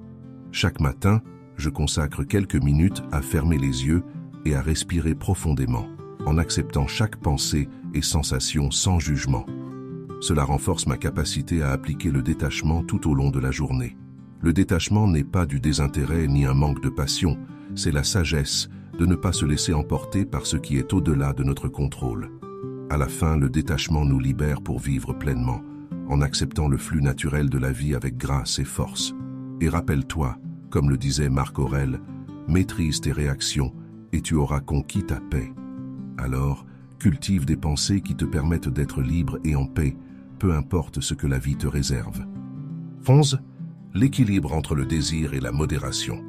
Chaque matin, je consacre quelques minutes à fermer les yeux et à respirer profondément, en acceptant chaque pensée et sensation sans jugement. Cela renforce ma capacité à appliquer le détachement tout au long de la journée. Le détachement n'est pas du désintérêt ni un manque de passion, c'est la sagesse de ne pas se laisser emporter par ce qui est au-delà de notre contrôle. À la fin, le détachement nous libère pour vivre pleinement, en acceptant le flux naturel de la vie avec grâce et force. Et rappelle-toi, comme le disait Marc Aurèle, maîtrise tes réactions et tu auras conquis ta paix. Alors, cultive des pensées qui te permettent d'être libre et en paix, peu importe ce que la vie te réserve. 11. L'équilibre entre le désir et la modération.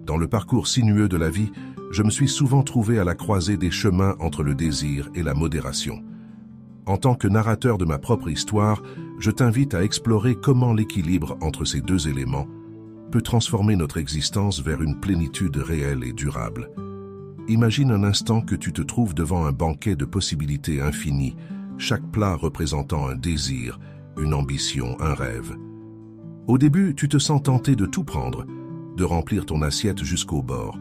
Dans le parcours sinueux de la vie, je me suis souvent trouvé à la croisée des chemins entre le désir et la modération. En tant que narrateur de ma propre histoire, je t'invite à explorer comment l'équilibre entre ces deux éléments peut transformer notre existence vers une plénitude réelle et durable. Imagine un instant que tu te trouves devant un banquet de possibilités infinies, chaque plat représentant un désir, une ambition, un rêve. Au début, tu te sens tenté de tout prendre, de remplir ton assiette jusqu'au bord.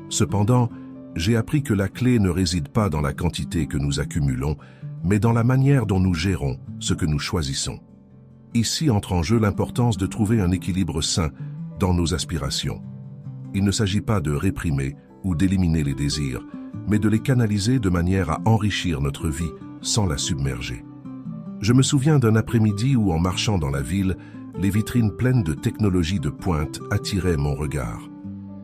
Cependant, j'ai appris que la clé ne réside pas dans la quantité que nous accumulons, mais dans la manière dont nous gérons ce que nous choisissons. Ici entre en jeu l'importance de trouver un équilibre sain dans nos aspirations. Il ne s'agit pas de réprimer ou d'éliminer les désirs, mais de les canaliser de manière à enrichir notre vie sans la submerger. Je me souviens d'un après-midi où, en marchant dans la ville, les vitrines pleines de technologies de pointe attiraient mon regard.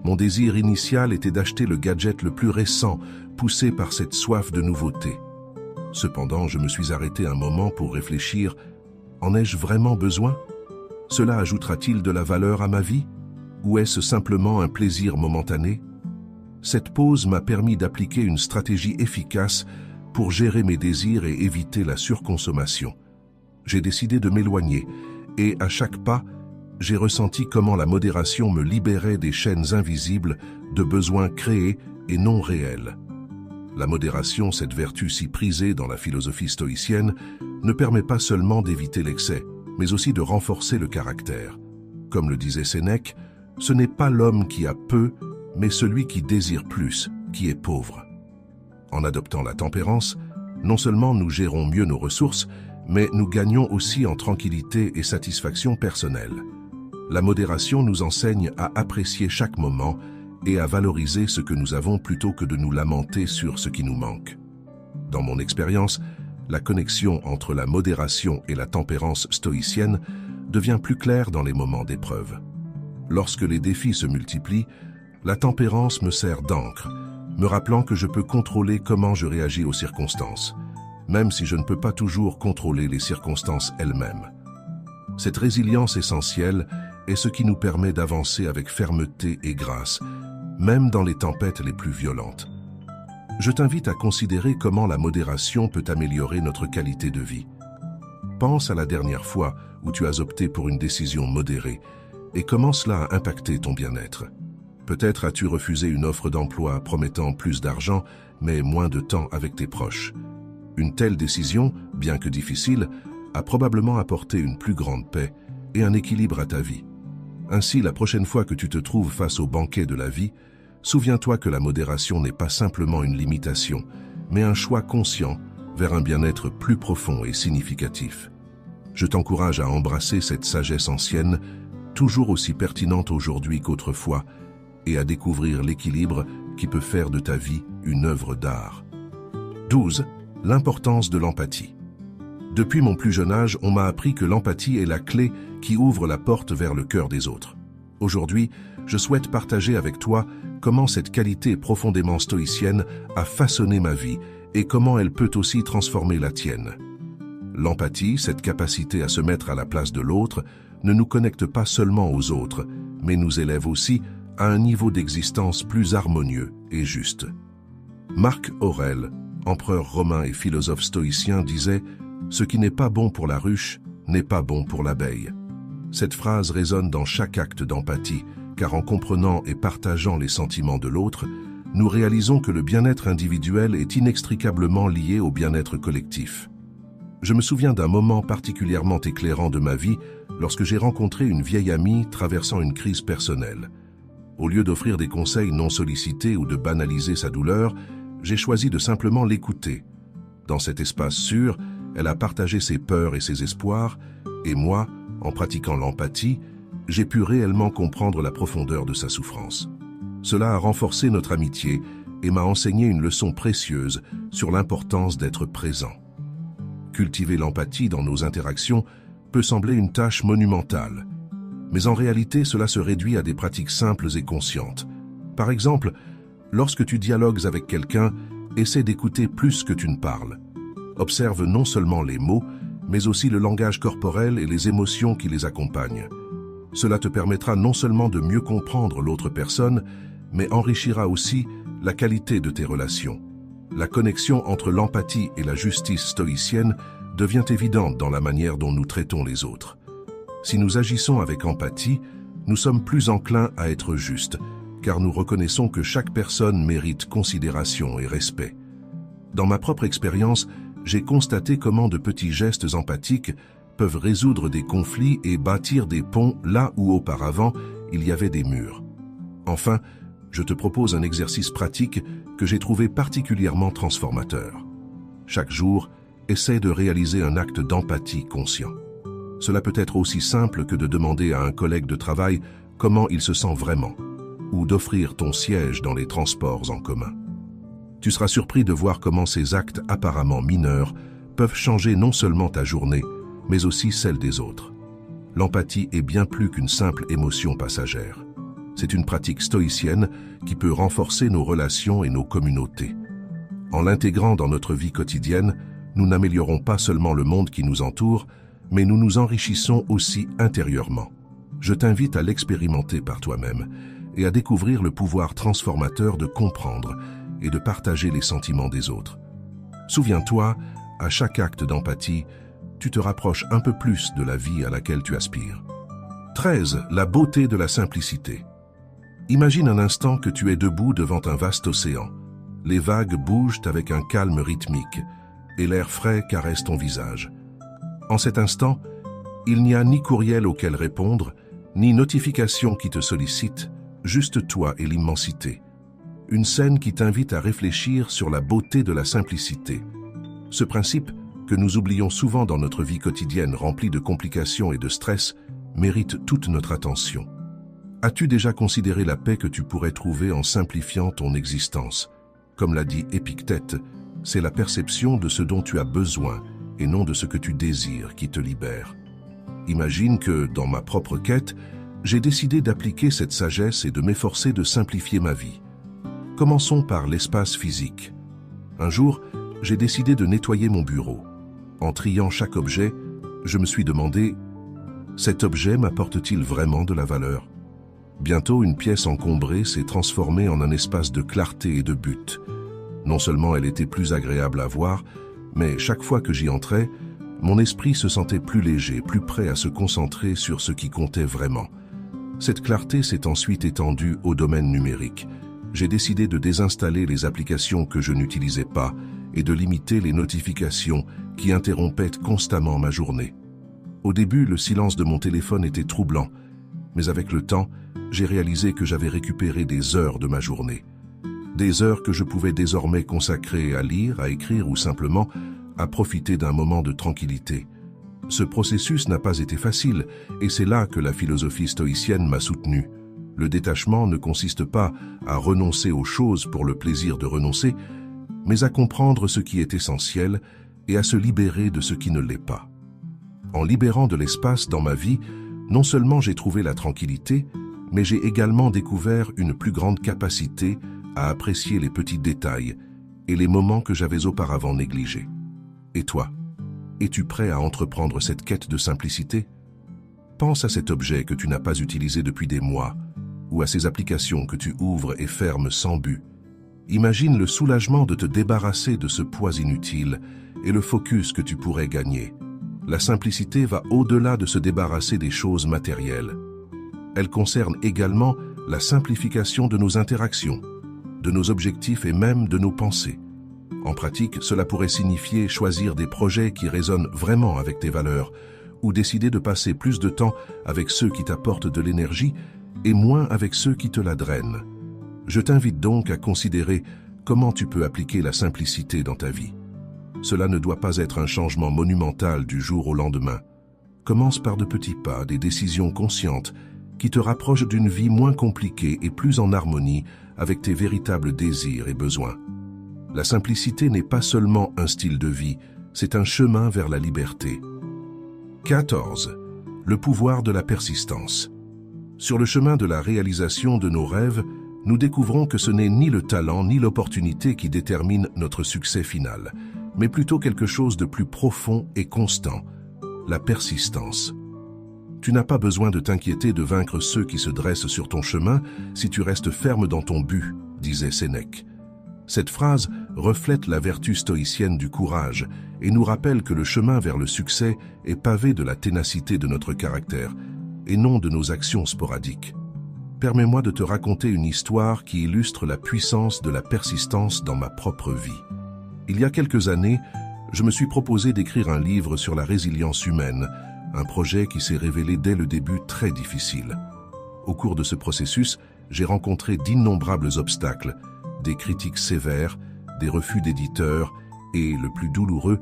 Mon désir initial était d'acheter le gadget le plus récent, poussé par cette soif de nouveauté. Cependant, je me suis arrêté un moment pour réfléchir. En ai-je vraiment besoin? Cela ajoutera-t-il de la valeur à ma vie? Ou est-ce simplement un plaisir momentané? Cette pause m'a permis d'appliquer une stratégie efficace pour gérer mes désirs et éviter la surconsommation. J'ai décidé de m'éloigner et, à chaque pas, j'ai ressenti comment la modération me libérait des chaînes invisibles de besoins créés et non réels. La modération, cette vertu si prisée dans la philosophie stoïcienne, ne permet pas seulement d'éviter l'excès, mais aussi de renforcer le caractère. Comme le disait Sénèque, ce n'est pas l'homme qui a peu, mais celui qui désire plus, qui est pauvre. En adoptant la tempérance, non seulement nous gérons mieux nos ressources, mais nous gagnons aussi en tranquillité et satisfaction personnelle. La modération nous enseigne à apprécier chaque moment et à valoriser ce que nous avons plutôt que de nous lamenter sur ce qui nous manque. Dans mon expérience, la connexion entre la modération et la tempérance stoïcienne devient plus claire dans les moments d'épreuve. Lorsque les défis se multiplient, la tempérance me sert d'encre, me rappelant que je peux contrôler comment je réagis aux circonstances, même si je ne peux pas toujours contrôler les circonstances elles-mêmes. Cette résilience essentielle est ce qui nous permet d'avancer avec fermeté et grâce, même dans les tempêtes les plus violentes. Je t'invite à considérer comment la modération peut améliorer notre qualité de vie. Pense à la dernière fois où tu as opté pour une décision modérée et comment cela a impacté ton bien-être. Peut-être as-tu refusé une offre d'emploi promettant plus d'argent, mais moins de temps avec tes proches. Une telle décision, bien que difficile, a probablement apporté une plus grande paix et un équilibre à ta vie. Ainsi, la prochaine fois que tu te trouves face au banquet de la vie, souviens-toi que la modération n'est pas simplement une limitation, mais un choix conscient vers un bien-être plus profond et significatif. Je t'encourage à embrasser cette sagesse ancienne, toujours aussi pertinente aujourd'hui qu'autrefois, et à découvrir l'équilibre qui peut faire de ta vie une œuvre d'art. 12. L'importance de l'empathie. Depuis mon plus jeune âge, on m'a appris que l'empathie est la clé qui ouvre la porte vers le cœur des autres. Aujourd'hui, je souhaite partager avec toi comment cette qualité profondément stoïcienne a façonné ma vie et comment elle peut aussi transformer la tienne. L'empathie, cette capacité à se mettre à la place de l'autre, ne nous connecte pas seulement aux autres, mais nous élève aussi à un niveau d'existence plus harmonieux et juste. Marc Aurèle, empereur romain et philosophe stoïcien, disait « Ce qui n'est pas bon pour la ruche n'est pas bon pour l'abeille ». Cette phrase résonne dans chaque acte d'empathie, car en comprenant et partageant les sentiments de l'autre, nous réalisons que le bien-être individuel est inextricablement lié au bien-être collectif. Je me souviens d'un moment particulièrement éclairant de ma vie lorsque j'ai rencontré une vieille amie traversant une crise personnelle. Au lieu d'offrir des conseils non sollicités ou de banaliser sa douleur, j'ai choisi de simplement l'écouter. Dans cet espace sûr, elle a partagé ses peurs et ses espoirs, et moi, en pratiquant l'empathie, j'ai pu réellement comprendre la profondeur de sa souffrance. Cela a renforcé notre amitié et m'a enseigné une leçon précieuse sur l'importance d'être présent. Cultiver l'empathie dans nos interactions peut sembler une tâche monumentale, mais en réalité, cela se réduit à des pratiques simples et conscientes. Par exemple, lorsque tu dialogues avec quelqu'un, essaie d'écouter plus que tu ne parles. Observe non seulement les mots, mais aussi le langage corporel et les émotions qui les accompagnent. Cela te permettra non seulement de mieux comprendre l'autre personne, mais enrichira aussi la qualité de tes relations. La connexion entre l'empathie et la justice stoïcienne devient évidente dans la manière dont nous traitons les autres. Si nous agissons avec empathie, nous sommes plus enclins à être justes, car nous reconnaissons que chaque personne mérite considération et respect. Dans ma propre expérience, j'ai constaté comment de petits gestes empathiques peuvent résoudre des conflits et bâtir des ponts là où auparavant il y avait des murs. Enfin, je te propose un exercice pratique que j'ai trouvé particulièrement transformateur. Chaque jour, essaie de réaliser un acte d'empathie conscient. Cela peut être aussi simple que de demander à un collègue de travail comment il se sent vraiment, ou d'offrir ton siège dans les transports en commun. Tu seras surpris de voir comment ces actes apparemment mineurs peuvent changer non seulement ta journée, mais aussi celle des autres. L'empathie est bien plus qu'une simple émotion passagère. C'est une pratique stoïcienne qui peut renforcer nos relations et nos communautés. En l'intégrant dans notre vie quotidienne, nous n'améliorons pas seulement le monde qui nous entoure, mais nous nous enrichissons aussi intérieurement. Je t'invite à l'expérimenter par toi-même et à découvrir le pouvoir transformateur de comprendre et de partager les sentiments des autres. Souviens-toi, à chaque acte d'empathie, tu te rapproches un peu plus de la vie à laquelle tu aspires. 13. La beauté de la simplicité. Imagine un instant que tu es debout devant un vaste océan. Les vagues bougent avec un calme rythmique et l'air frais caresse ton visage. En cet instant, il n'y a ni courriel auquel répondre, ni notification qui te sollicite, juste toi et l'immensité. Une scène qui t'invite à réfléchir sur la beauté de la simplicité. Ce principe, que nous oublions souvent dans notre vie quotidienne remplie de complications et de stress, mérite toute notre attention. As-tu déjà considéré la paix que tu pourrais trouver en simplifiant ton existence? Comme l'a dit Épictète, c'est la perception de ce dont tu as besoin et non de ce que tu désires qui te libère. Imagine que, dans ma propre quête, j'ai décidé d'appliquer cette sagesse et de m'efforcer de simplifier ma vie. Commençons par l'espace physique. Un jour, j'ai décidé de nettoyer mon bureau. En triant chaque objet, je me suis demandé « Cet objet m'apporte-t-il vraiment de la valeur ?» Bientôt, une pièce encombrée s'est transformée en un espace de clarté et de but. Non seulement elle était plus agréable à voir, mais chaque fois que j'y entrais, mon esprit se sentait plus léger, plus prêt à se concentrer sur ce qui comptait vraiment. Cette clarté s'est ensuite étendue au domaine numérique. J'ai décidé de désinstaller les applications que je n'utilisais pas et de limiter les notifications qui interrompaient constamment ma journée. Au début, le silence de mon téléphone était troublant, mais avec le temps, j'ai réalisé que j'avais récupéré des heures de ma journée. Des heures que je pouvais désormais consacrer à lire, à écrire ou simplement à profiter d'un moment de tranquillité. Ce processus n'a pas été facile et c'est là que la philosophie stoïcienne m'a soutenu. Le détachement ne consiste pas à renoncer aux choses pour le plaisir de renoncer, mais à comprendre ce qui est essentiel et à se libérer de ce qui ne l'est pas. En libérant de l'espace dans ma vie, non seulement j'ai trouvé la tranquillité, mais j'ai également découvert une plus grande capacité à apprécier les petits détails et les moments que j'avais auparavant négligés. Et toi, es-tu prêt à entreprendre cette quête de simplicité? Pense à cet objet que tu n'as pas utilisé depuis des mois, ou à ces applications que tu ouvres et fermes sans but. Imagine le soulagement de te débarrasser de ce poids inutile et le focus que tu pourrais gagner. La simplicité va au-delà de se débarrasser des choses matérielles. Elle concerne également la simplification de nos interactions, de nos objectifs et même de nos pensées. En pratique, cela pourrait signifier choisir des projets qui résonnent vraiment avec tes valeurs ou décider de passer plus de temps avec ceux qui t'apportent de l'énergie et moins avec ceux qui te la drainent. Je t'invite donc à considérer comment tu peux appliquer la simplicité dans ta vie. Cela ne doit pas être un changement monumental du jour au lendemain. Commence par de petits pas, des décisions conscientes qui te rapprochent d'une vie moins compliquée et plus en harmonie avec tes véritables désirs et besoins. La simplicité n'est pas seulement un style de vie, c'est un chemin vers la liberté. 14. Le pouvoir de la persistance. Sur le chemin de la réalisation de nos rêves, nous découvrons que ce n'est ni le talent ni l'opportunité qui déterminent notre succès final, mais plutôt quelque chose de plus profond et constant, la persistance. Tu n'as pas besoin de t'inquiéter de vaincre ceux qui se dressent sur ton chemin si tu restes ferme dans ton but, disait Sénèque. Cette phrase reflète la vertu stoïcienne du courage et nous rappelle que le chemin vers le succès est pavé de la ténacité de notre caractère et non de nos actions sporadiques. Permets-moi de te raconter une histoire qui illustre la puissance de la persistance dans ma propre vie. Il y a quelques années, je me suis proposé d'écrire un livre sur la résilience humaine, un projet qui s'est révélé dès le début très difficile. Au cours de ce processus, j'ai rencontré d'innombrables obstacles, des critiques sévères, des refus d'éditeurs et, le plus douloureux,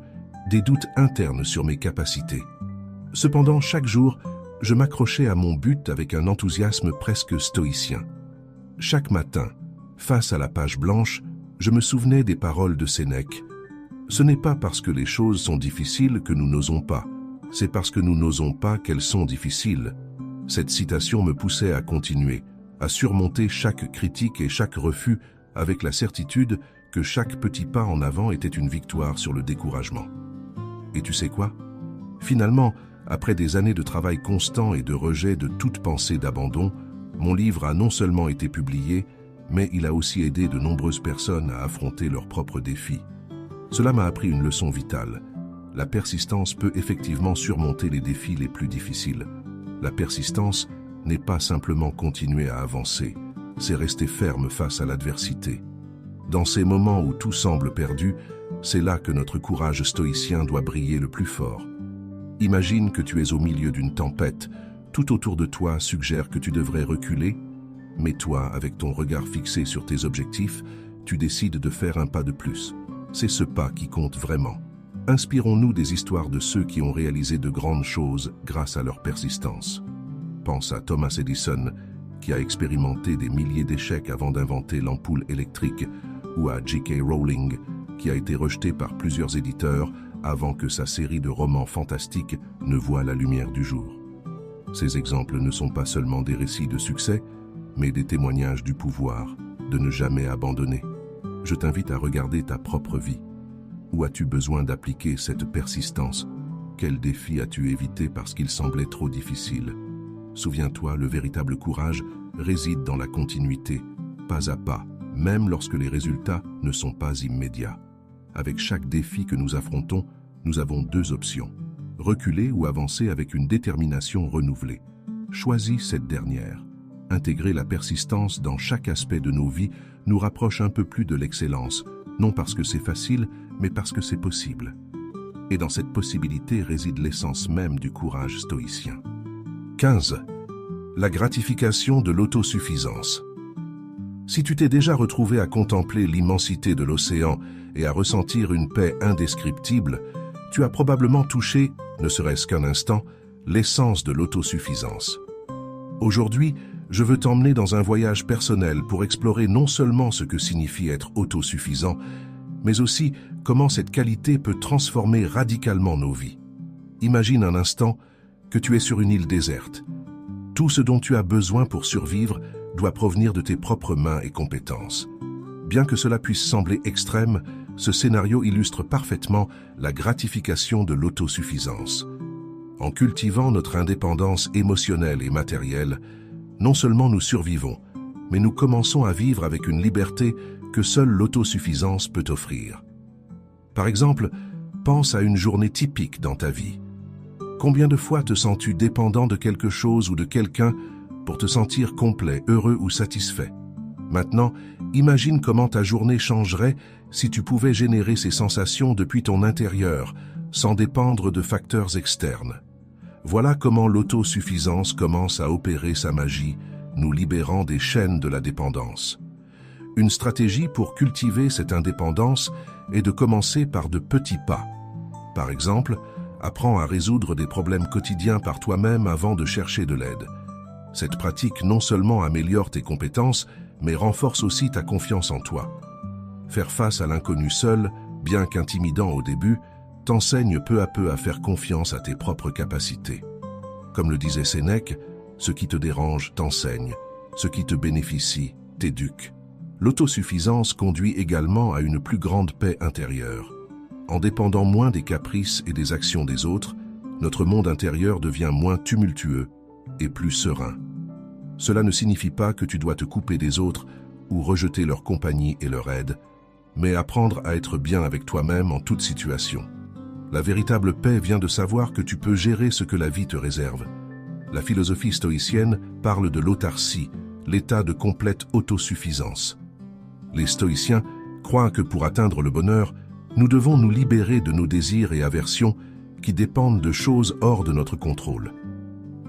des doutes internes sur mes capacités. Cependant, chaque jour, je m'accrochais à mon but avec un enthousiasme presque stoïcien. Chaque matin, face à la page blanche, je me souvenais des paroles de Sénèque. Ce n'est pas parce que les choses sont difficiles que nous n'osons pas, c'est parce que nous n'osons pas qu'elles sont difficiles. Cette citation me poussait à continuer, à surmonter chaque critique et chaque refus avec la certitude que chaque petit pas en avant était une victoire sur le découragement. Et tu sais quoi? Finalement, après des années de travail constant et de rejet de toute pensée d'abandon, mon livre a non seulement été publié, mais il a aussi aidé de nombreuses personnes à affronter leurs propres défis. Cela m'a appris une leçon vitale. La persistance peut effectivement surmonter les défis les plus difficiles. La persistance n'est pas simplement continuer à avancer, c'est rester ferme face à l'adversité. Dans ces moments où tout semble perdu, c'est là que notre courage stoïcien doit briller le plus fort. Imagine que tu es au milieu d'une tempête, tout autour de toi suggère que tu devrais reculer, mais toi, avec ton regard fixé sur tes objectifs, tu décides de faire un pas de plus. C'est ce pas qui compte vraiment. Inspirons-nous des histoires de ceux qui ont réalisé de grandes choses grâce à leur persistance. Pense à Thomas Edison, qui a expérimenté des milliers d'échecs avant d'inventer l'ampoule électrique, ou à J.K. Rowling, qui a été rejeté par plusieurs éditeurs avant que sa série de romans fantastiques ne voie la lumière du jour. Ces exemples ne sont pas seulement des récits de succès, mais des témoignages du pouvoir de ne jamais abandonner. Je t'invite à regarder ta propre vie. Où as-tu besoin d'appliquer cette persistance? Quel défi as-tu évité parce qu'il semblait trop difficile? Souviens-toi, le véritable courage réside dans la continuité, pas à pas, même lorsque les résultats ne sont pas immédiats. Avec chaque défi que nous affrontons, nous avons deux options: reculer ou avancer avec une détermination renouvelée. choisis cette dernière. Intégrer la persistance dans chaque aspect de nos vies nous rapproche un peu plus de l'excellence, non parce que c'est facile, mais parce que c'est possible. Et dans cette possibilité réside l'essence même du courage stoïcien. 15. La gratification de l'autosuffisance. Si tu t'es déjà retrouvé à contempler l'immensité de l'océan et à ressentir une paix indescriptible, tu as probablement touché, ne serait-ce qu'un instant, l'essence de l'autosuffisance. Aujourd'hui, je veux t'emmener dans un voyage personnel pour explorer non seulement ce que signifie être autosuffisant, mais aussi comment cette qualité peut transformer radicalement nos vies. Imagine un instant que tu es sur une île déserte. Tout ce dont tu as besoin pour survivre doit provenir de tes propres mains et compétences. Bien que cela puisse sembler extrême, ce scénario illustre parfaitement la gratification de l'autosuffisance. En cultivant notre indépendance émotionnelle et matérielle, non seulement nous survivons, mais nous commençons à vivre avec une liberté que seule l'autosuffisance peut offrir. Par exemple, pense à une journée typique dans ta vie. Combien de fois te sens-tu dépendant de quelque chose ou de quelqu'un pour te sentir complet, heureux ou satisfait? Maintenant, imagine comment ta journée changerait si tu pouvais générer ces sensations depuis ton intérieur, sans dépendre de facteurs externes. Voilà comment l'autosuffisance commence à opérer sa magie, nous libérant des chaînes de la dépendance. Une stratégie pour cultiver cette indépendance est de commencer par de petits pas. Par exemple, apprends à résoudre des problèmes quotidiens par toi-même avant de chercher de l'aide. Cette pratique non seulement améliore tes compétences, mais renforce aussi ta confiance en toi. Faire face à l'inconnu seul, bien qu'intimidant au début, t'enseigne peu à peu à faire confiance à tes propres capacités. Comme le disait Sénèque, ce qui te dérange t'enseigne, ce qui te bénéficie t'éduque. L'autosuffisance conduit également à une plus grande paix intérieure. En dépendant moins des caprices et des actions des autres, notre monde intérieur devient moins tumultueux et plus serein. Cela ne signifie pas que tu dois te couper des autres ou rejeter leur compagnie et leur aide, mais apprendre à être bien avec toi-même en toute situation. La véritable paix vient de savoir que tu peux gérer ce que la vie te réserve. La philosophie stoïcienne parle de l'autarcie, l'état de complète autosuffisance. Les stoïciens croient que pour atteindre le bonheur, nous devons nous libérer de nos désirs et aversions qui dépendent de choses hors de notre contrôle.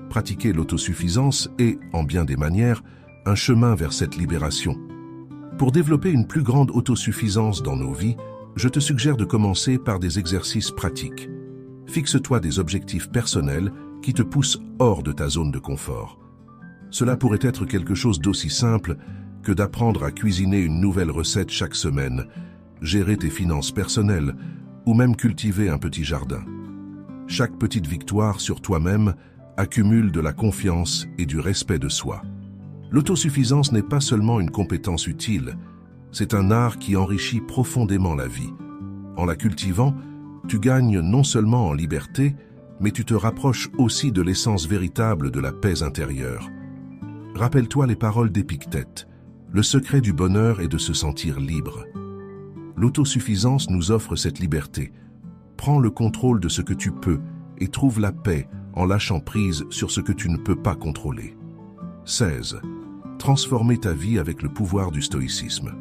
Pratiquer l'autosuffisance est, en bien des manières, un chemin vers cette libération. Pour développer une plus grande autosuffisance dans nos vies, je te suggère de commencer par des exercices pratiques. Fixe-toi des objectifs personnels qui te poussent hors de ta zone de confort. Cela pourrait être quelque chose d'aussi simple que d'apprendre à cuisiner une nouvelle recette chaque semaine, gérer tes finances personnelles ou même cultiver un petit jardin. Chaque petite victoire sur toi-même accumule de la confiance et du respect de soi. L'autosuffisance n'est pas seulement une compétence utile, c'est un art qui enrichit profondément la vie. En la cultivant, tu gagnes non seulement en liberté, mais tu te rapproches aussi de l'essence véritable de la paix intérieure. Rappelle-toi les paroles d'Épictète. Le secret du bonheur est de se sentir libre. L'autosuffisance nous offre cette liberté. Prends le contrôle de ce que tu peux et trouve la paix en lâchant prise sur ce que tu ne peux pas contrôler. 16. Transformer ta vie avec le pouvoir du stoïcisme.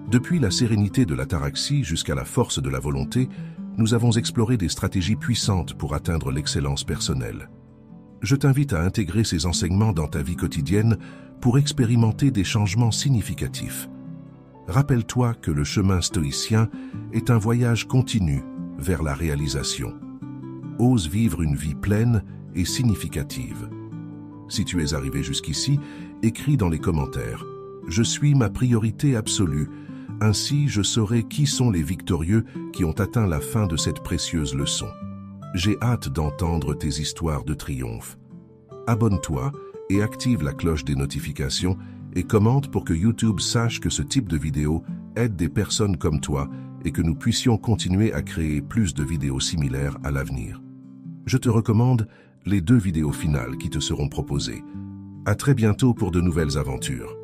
Depuis la sérénité de l'ataraxie jusqu'à la force de la volonté, nous avons exploré des stratégies puissantes pour atteindre l'excellence personnelle. Je t'invite à intégrer ces enseignements dans ta vie quotidienne pour expérimenter des changements significatifs. Rappelle-toi que le chemin stoïcien est un voyage continu vers la réalisation. Ose vivre une vie pleine et significative. Si tu es arrivé jusqu'ici, écris dans les commentaires « Je suis ma priorité absolue ». Ainsi, je saurai qui sont les victorieux qui ont atteint la fin de cette précieuse leçon. J'ai hâte d'entendre tes histoires de triomphe. Abonne-toi et active la cloche des notifications et commente pour que YouTube sache que ce type de vidéo aide des personnes comme toi et que nous puissions continuer à créer plus de vidéos similaires à l'avenir. Je te recommande les 2 vidéos finales qui te seront proposées. À très bientôt pour de nouvelles aventures.